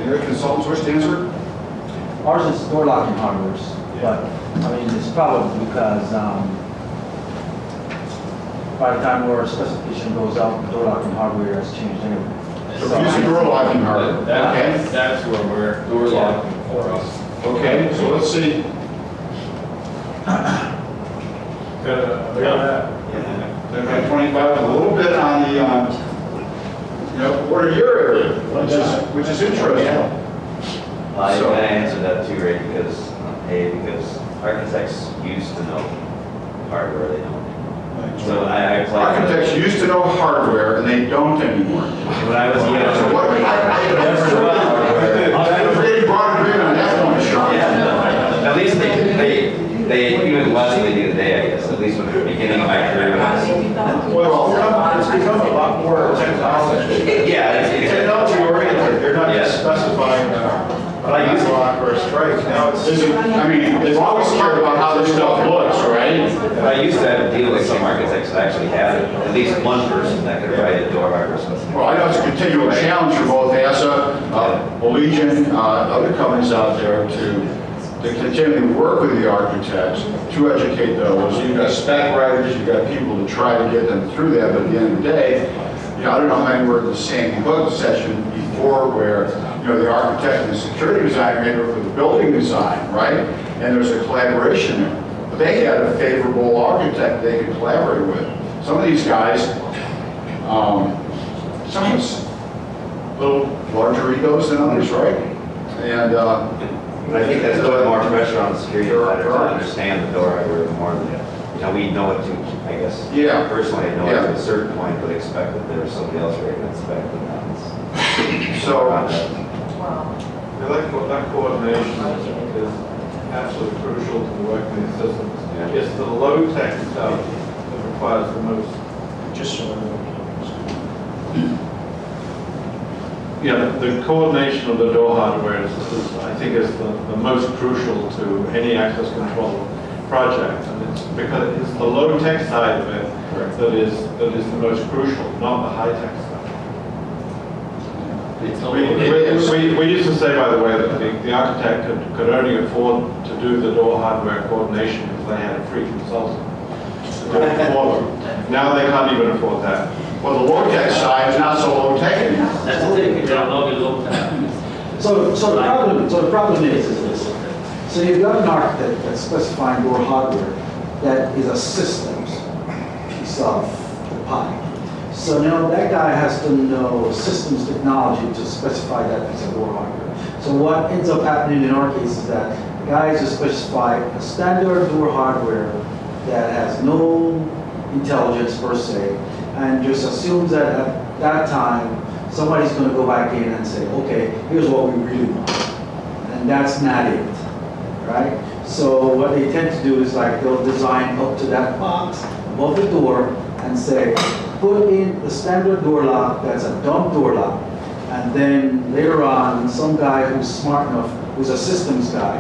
Any consultants wish to answer? Ours is door locking hardware, but I mean, it's probably because by the time our specification goes out, the door locking hardware has changed anyway. So using door locking hardware. Okay. That's where we're door locking for us. Okay, so let's see. They've got 25, a little bit on the, what are your area, which is interesting. I So- answered that too, Ray, because architects used to know hardware, they don't. So I applied. Architects used to know hardware and they don't anymore. When I was So young. what, I'm really broad agreement on that one, Sean. Yeah, at least they even less than they do today, I guess, at least when the beginning of my career. Well, it's become a lot more technology. Yeah, it's Technology oriented, they're not just Yeah. specifying I used to- lock or a strike. Now it's. I mean, they've always cared about how this stuff looks, right? But I used to have to deal with some architects that actually had at least one person that could write a door hardware specification. Well, I know it's a continual challenge for both ASSA, Allegiant, other companies out there to continually work with the architects to educate those. You've got spec writers, you've got people to try to get them through that, but at the end of the day, I don't know how many were at the Sandy Hook session before where, the architect and the security designer may work with the building design, right? And there's a collaboration there. But they had a favorable architect they could collaborate with. Some of these guys, some have a little larger egos than others, right? And But I think that's putting more pressure on the security provider to understand the door hardware more than, we know it to, I guess. Yeah. Personally, I know it Yeah. to a certain point, but expect that there was somebody else writing that spec, but that's. So, I like that coordination is absolutely crucial to the work in these systems. Yeah. It's the low-tech stuff that requires the most. Just so Yeah, the coordination of the door hardware is I think, is the most crucial to any access control project. And it's because it's the low-tech side of it that is the most crucial, not the high-tech stuff. We used to say, by the way, that the architect could only afford to do the door hardware coordination if they had a free consultant to do it for them. Now they can't even afford that. well, the low-tech side is not so low-tech anymore. That's the thing, we don't know the look at. So the problem is this. So you've got an architect that's specifying door hardware that is a systems piece of the pie. So now that guy has to know systems technology to specify that piece of door hardware. So what ends up happening in our case is that the guy has to specify a standard door hardware that has no intelligence per se, and just assumes that at that time somebody's going to go back in and say, okay, here's what we really want, and that's not it, right? So what they tend to do is like they'll design up to that box above the door and say, put in the standard door lock that's a dumb door lock, and then later on some guy who's smart enough, who's a systems guy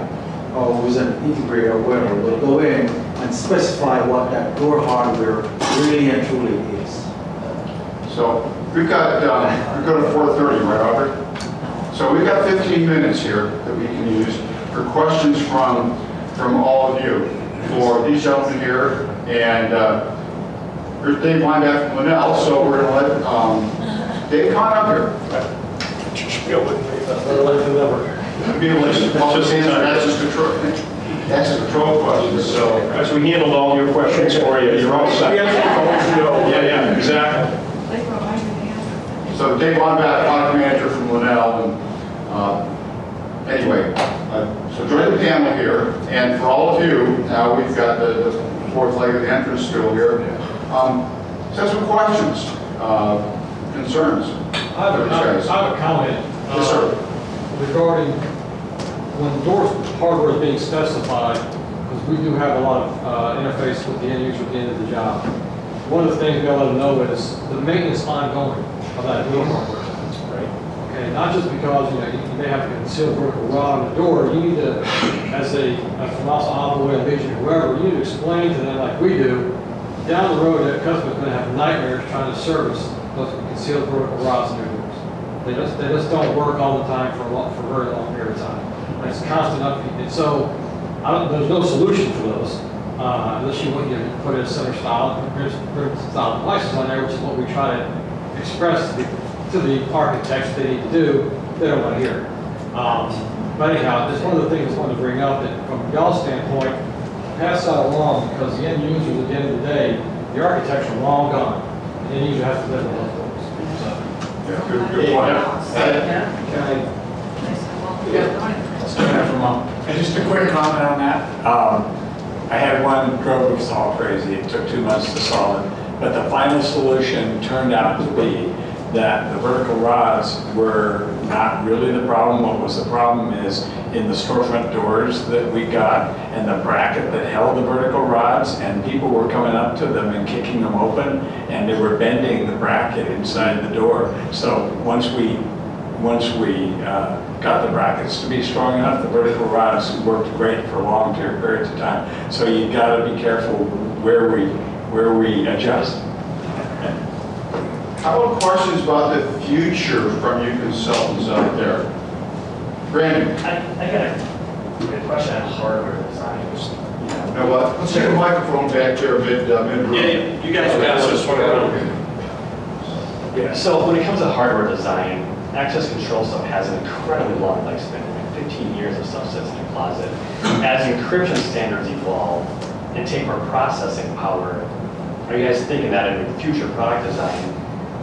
or who's an integrator or whatever, will go in and specify what that door hardware really and truly is. So we've got to 4:30, right, Robert? So we've got 15 minutes here that we can use for questions from all of you, for these gentlemen here, and here's Dave Weinbach from Lenel, so we're going to let Dave come on up here. Be able to access control questions. So as we handled all your questions for you, you're all set. Yeah, exactly. So Dave Weinbach, product manager from Lenel, and anyway, so join the panel here, and for all of you, now we've got the fourth leg of the entrance stool here. Set some questions, concerns. I have a comment. Yes, sir. Regarding when door hardware is being specified, because we do have a lot of interface with the end user at the end of the job. One of the things we gotta let them know is the maintenance ongoing of that door hardware. Right. Okay, not just because you may have a concealed vertical rod on the door. You need to, as from ASSA ABLOY, Legion, whoever, you need to explain to them like we do. Down the road, that customer's going to have nightmares trying to service those concealed vertical rods in their doors. They just don't work all the time for a very long period of time. And it's constant upkeep. And so there's no solution for those unless you want to put in a center style devices on there, which is what we try to express to the architects they need to do. They don't want to hear. But anyhow, that's one of the things I wanted to bring up, that from y'all's standpoint, pass that along, because the end users at the end of the day, the architects are long gone. The end user has to live with those doors. Yeah, good point. And just a quick comment on that. I had one drove us all crazy. It took 2 months to solve it. But the final solution turned out to be that the vertical rods were not really the problem. What was the problem is in the storefront doors that we got and the bracket that held the vertical rods, and people were coming up to them and kicking them open, and they were bending the bracket inside the door. So once we got the brackets to be strong enough, the vertical rods worked great for long periods of time. So you got to be careful where we adjust. How about questions about the future from you consultants out there? Brandon? I got a good question on hardware design. You know what? Let's take the microphone back there a bit. Yeah, you guys got this one around. Yeah. So when it comes to hardware design, access control stuff has an incredibly long lifespan, like 15 years of stuff sits in the closet. As encryption standards evolve and take more processing power, are you guys thinking that in future product design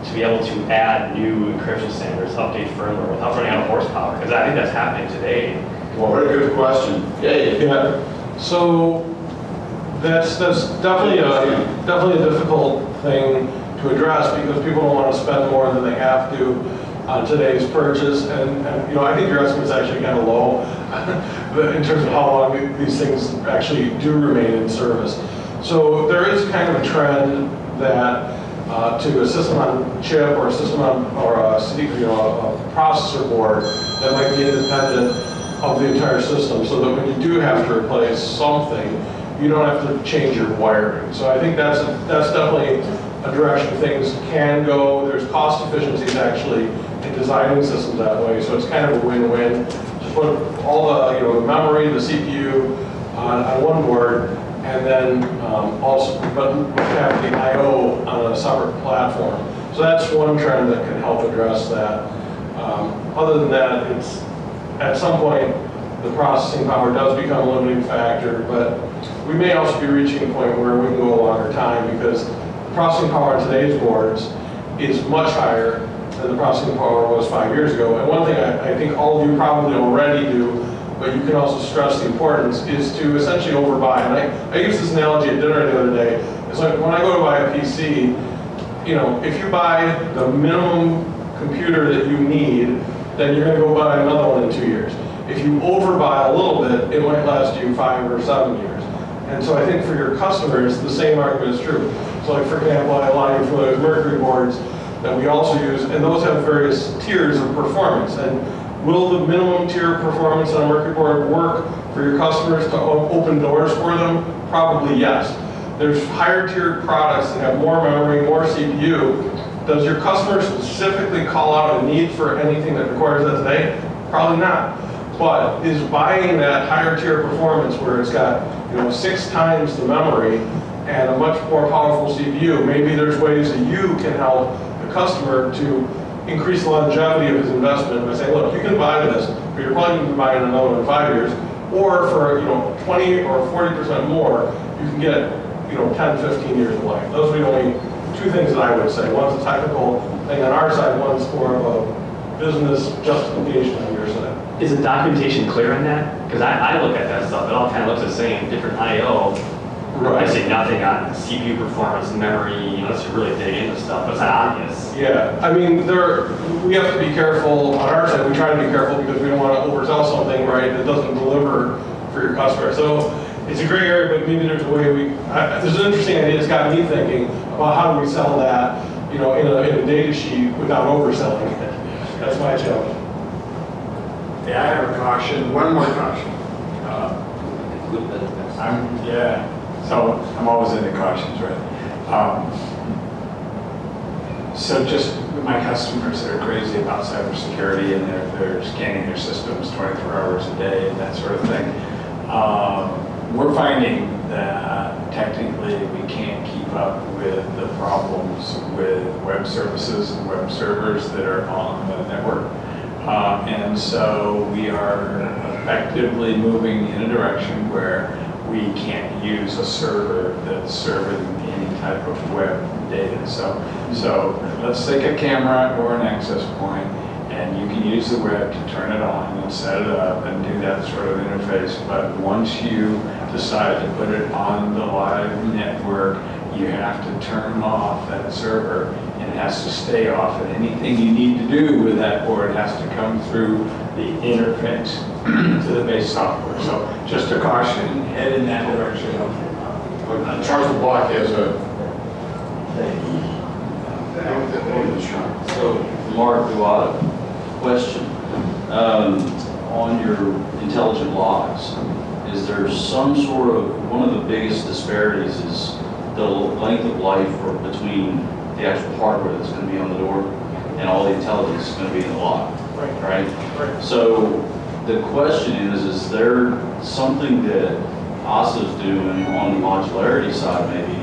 to be able to add new encryption standards, update firmware without running out of horsepower? Because I think that's happening today. What a good question. Yeah, so that's definitely a difficult thing to address because people don't want to spend more than they have to on today's purchase, and you know, I think your estimate is actually kind of low in terms of how long these things actually do remain in service. So there is kind of a trend that to a system on chip or a system on or a processor board that might be independent of the entire system, so that when you do have to replace something, you don't have to change your wiring. So I think that's definitely a direction things can go. There's cost efficiencies actually in designing systems that way, so it's kind of a win-win. Just put all the the memory, the CPU on one board, and then also have the I/O on a separate platform. So that's one trend that can help address that. Other than that, it's at some point the processing power does become a limiting factor, but we may also be reaching a point where we can go a longer time because the processing power on today's boards is much higher than the processing power was 5 years ago. And one thing I think all of you probably already do, but you can also stress the importance, is to essentially overbuy. And I used this analogy at dinner the other day. It's like when I go to buy a PC, if you buy the minimum computer that you need, then you're going to go buy another one in 2 years. If you overbuy a little bit, it might last you 5 or 7 years. And so I think for your customers, the same argument is true. So like for example, a lot of you familiar with Mercury boards that we also use, and those have various tiers of performance. And will the minimum tier performance on a Mercury board work for your customers to open doors for them? Probably yes. There's higher tier products that have more memory, more CPU. Does your customer specifically call out a need for anything that requires that today? Probably not. But is buying that higher tier performance where it's got 6 times the memory and a much more powerful CPU, maybe there's ways that you can help the customer to increase the longevity of his investment by saying, look, you can buy this, but you're probably going to be buying another one in 5 years, or for 20 or 40% more, you can get 10, 15 years of life. Those are the only 2 things that I would say. One's a technical thing on our side, one's more of a business justification on your side. Is the documentation clear on that? Because I look at that stuff, it all kind of looks the same, different I/O. Right. I say nothing on CPU performance, memory, unless you really dig into stuff, but it's not obvious. Yeah, I mean, we have to be careful on our side. We try to be careful because we don't want to oversell something, right, that doesn't deliver for your customer. So it's a gray area, but maybe there's a way there's an interesting idea that's got me thinking about how do we sell that, in a data sheet without overselling it. That's my challenge. Yeah, I have a caution, one more caution. So I'm always into cautions, right? So just my customers that are crazy about cybersecurity and they're scanning their systems 24 hours a day and that sort of thing. We're finding that technically we can't keep up with the problems with web services and web servers that are on the network. And so we are effectively moving in a direction where we can't use a server that's serving any type of web data. So let's take a camera or an access point, and you can use the web to turn it on and set it up and do that sort of interface. But once you decide to put it on the live network, you have to turn off that server, and it has to stay off. And anything you need to do with that board has to come through the interface to the base software. So just a caution, head in that direction. Charles Block has a... So, Mark Duato, question. On your intelligent locks, is there some sort of, one of the biggest disparities is the length of life between the actual hardware that's going to be on the door and all the intelligence is going to be in the lock, right? So the question is there something that ASSA is doing on the modularity side maybe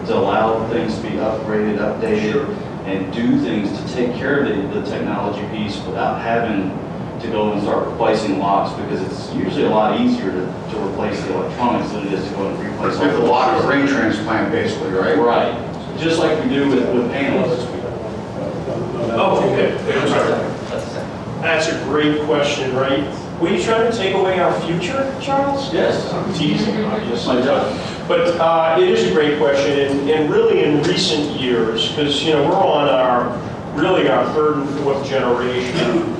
to allow things to be upgraded, updated, and do things to take care of the technology piece without having to go and start replacing locks, because it's usually a lot easier to replace the electronics than it is to go and replace all It's a lot of brain transplant, basically, right? Right. Just like we do with panelists. Oh, okay. That's a great question, right? Were you trying to take away our future, Charles? Yes. I'm teasing, obviously. My job. But it is a great question, and really in recent years, because we're on our third and fourth generation,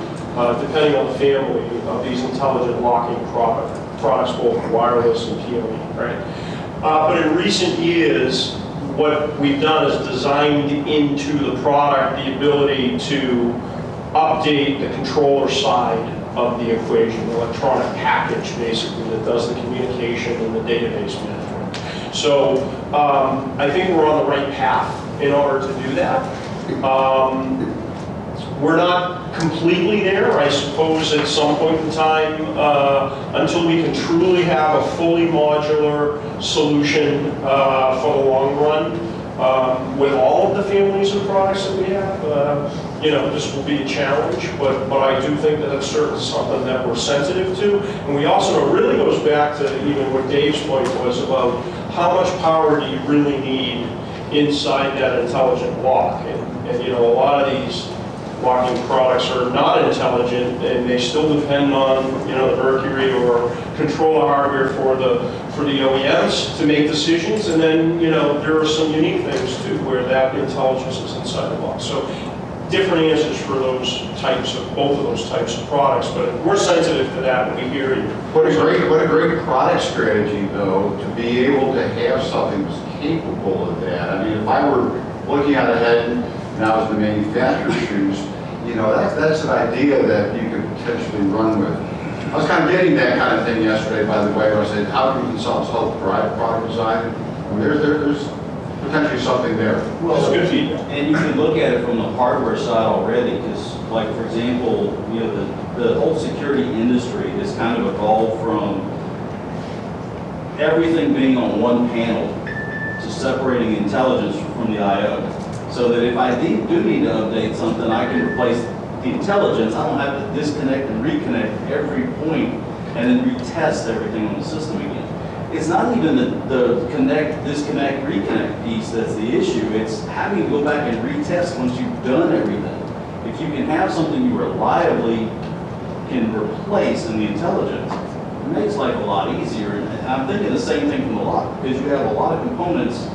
depending on the family, of these intelligent locking products, both wireless and PoE, right? But in recent years, what we've done is designed into the product the ability to update the controller side of the equation, the electronic package basically that does the communication and the database management. So I think we're on the right path in order to do that. We're not completely there, I suppose, at some point in time, until we can truly have a fully modular solution for the long run with all of the families of products that we have. This will be a challenge, but I do think that it's certainly something that we're sensitive to. And we also, it really goes back to even what Dave's point was about how much power do you really need inside that intelligent lock. And a lot of these locking products are not intelligent, and they still depend on the Mercury or controller hardware for the OEMs to make decisions. And then there are some unique things too where that intelligence is inside the box. So different answers for both of those types of products, but we're sensitive to that, and we hear you. What a great product strategy, though, to be able to have something that's capable of that. I mean, if I were looking out ahead and I was in the manufacturer's shoes, that's an idea that you could potentially run with. I was kind of getting that kind of thing yesterday, by the way, where I said, how can consultants help drive product design? I mean, there's potentially something there. Well, That's good feedback. And you can look at it from the hardware side already, because, like, for example, the whole security industry has kind of evolved from everything being on one panel to separating intelligence from the I/O. So that if I do need to update something, I can replace the intelligence. I don't have to disconnect and reconnect every point and then retest everything on the system again. It's not even the connect, disconnect, reconnect piece that's the issue. It's having to go back and retest once you've done everything. If you can have something you reliably can replace in the intelligence, it makes life a lot easier. And I'm thinking the same thing from the lock, because you have a lot of components.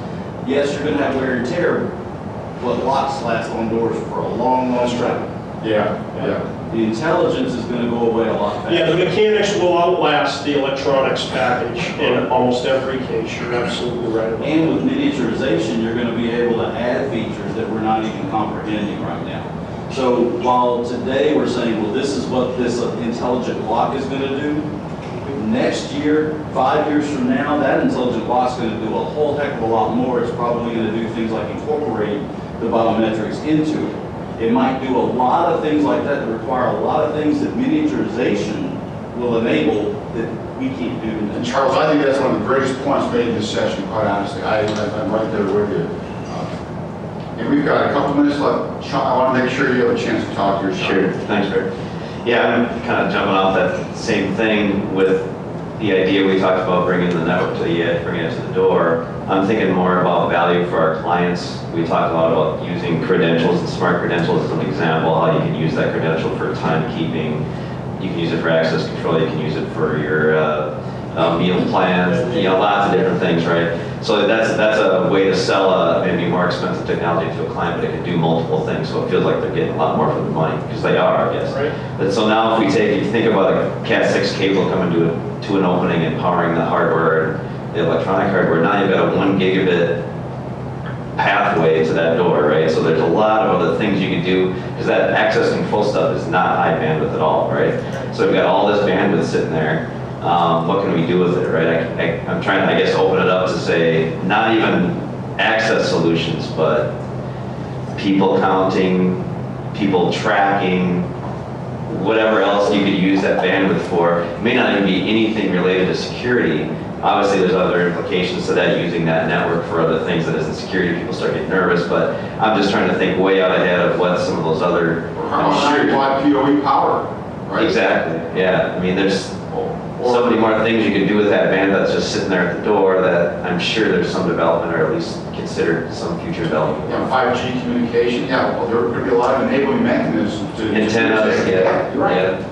Yes, you're going to have wear and tear, but locks last on doors for a long, long time. Yeah. The intelligence is going to go away a lot faster. Yeah, the mechanics will outlast the electronics package in almost every case. You're absolutely right about And with miniaturization, you're going to be able to add features that we're not even comprehending right now. So while today we're saying, well, this is what this intelligent lock is going to do, next year, 5 years from now, that intelligent lock's going to do a whole heck of a lot more. It's probably going to do things like incorporate the biometrics into it. It might do a lot of things like that require a lot of things that miniaturization will enable that we can't do. And Charles, I think that's one of the greatest points made in this session, quite honestly. I'm right there with you. And we've got a couple minutes left. Sean, I want to make sure you have a chance to talk to your Sure, thanks, Rick. Yeah, I'm kind of jumping off that same thing with the idea we talked about bringing the network to the edge, bringing it to the door. I'm thinking more about value for our clients. We talked a lot about using credentials and smart credentials as an example, how you can use that credential for timekeeping. You can use it for access control. You can use it for your meal plans, lots of different things, right? So that's a way to sell a maybe more expensive technology to a client, but it can do multiple things. So it feels like they're getting a lot more for the money, because they are, I guess. Right. But so now if you think about a Cat6 cable coming to an opening and powering the hardware, the electronic hardware, now you've got a 1 gigabit pathway to that door, right? So there's a lot of other things you can do, because that access control stuff is not high bandwidth at all, right? So we've got all this bandwidth sitting there. What can we do with it, right? I'm trying to, I guess, open it up to say, not even access solutions, but people counting, people tracking, whatever else you could use that bandwidth for. It may not even be anything related to security. Obviously, there's other implications to that, using that network for other things that isn't security. People start getting nervous, but I'm just trying to think way out ahead of what some of those other... How much PoE power, right? Exactly, yeah. I mean, there's so many more things you can do with that band that's just sitting there at the door that I'm sure there's some development, or at least considered some future development. Yeah, 5G communication, yeah, well, there are going to be a lot of enabling mechanisms to... Antennas, yeah. You're right. Yeah.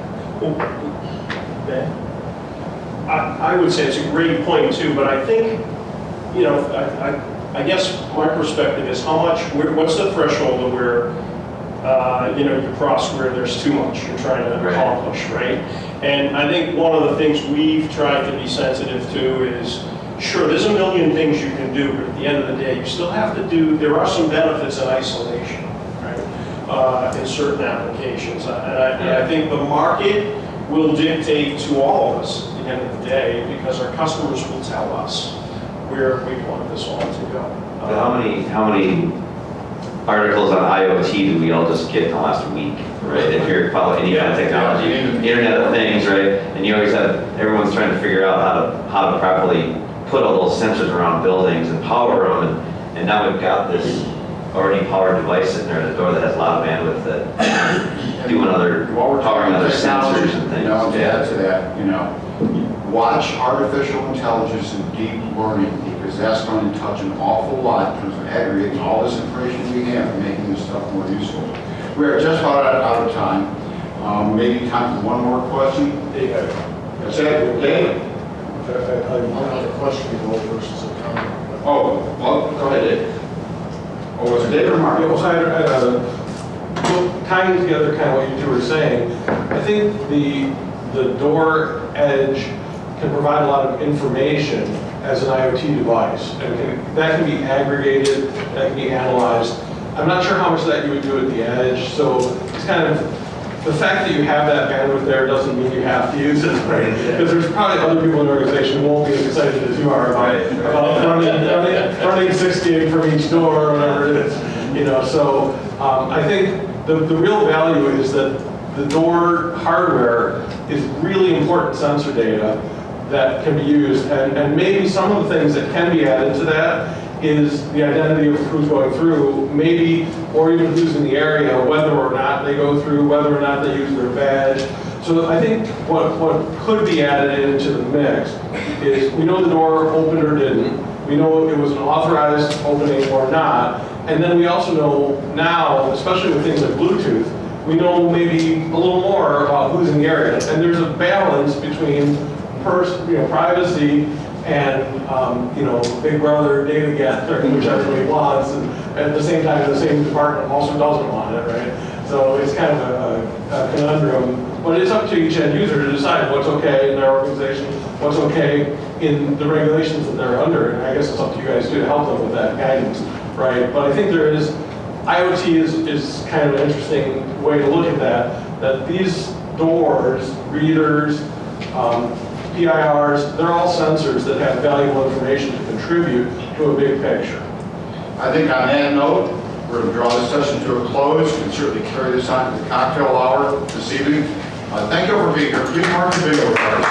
I would say it's a great point too, but I think, you know, I guess my perspective is how much, what's the threshold of where, you know, you cross where there's too much you're trying to accomplish, right? And I think one of the things we've tried to be sensitive to is, sure, there's a million things you can do, but at the end of the day, you still have to do, there are some benefits in isolation, right? In certain applications. And I think the market will dictate to all of us at the end of the day, because our customers will tell us where we want this all to go. But how many articles on IoT do we all just get in the last week, right? If you're following any kind of technology, Internet of Things, right? And you always have, everyone's trying to figure out how to properly put all those sensors around buildings and power them, and now we've got this already powered device sitting there at the door that has a lot of bandwidth that doing other, powering other sensors and things. You know, to add to that, you know, watch artificial intelligence and deep learning, because that's going to touch an awful lot in terms of aggregating all this information we have and making this stuff more useful. We are just about out of time. Maybe time for one more question. That's it, Dave? I'm not a question versus a comment. Oh, well, go ahead, Dave. Oh, was it Dave or Mark? Yeah, well, tying together kind of what you two were saying, I think the door edge can provide a lot of information as an IoT device, and that can be aggregated, that can be analyzed. I'm not sure how much of that you would do at the edge, so it's kind of, the fact that you have that bandwidth there doesn't mean you have to use it, right? Because there's probably other people in the organization who won't be as excited as you are about running 6 gig from each door or whatever it is, you know. So I think the real value is that the door hardware is really important sensor data that can be used, and maybe some of the things that can be added to that is the identity of who's going through, maybe, or even who's in the area, whether or not they go through, whether or not they use their badge. So I think what could be added into the mix is, we know the door opened or didn't, we know it was an authorized opening or not, and then we also know now, especially with things like Bluetooth, we know maybe a little more about who's in the area. And there's a balance between privacy and Big Brother data gathering, which everybody wants, and at the same time, the same department also doesn't want it, right? So it's kind of a conundrum, but it's up to each end user to decide what's okay in their organization, what's okay in the regulations that they're under, and I guess it's up to you guys too to help them with that guidance, right? But I think there is, IoT is kind of an interesting way to look at that these doors, readers, PIRs, they're all sensors that have valuable information to contribute to a big picture. I think on that note, we're going to draw this session to a close. We can certainly carry this on to the cocktail hour this evening. Thank you for being here. Please mark the video card.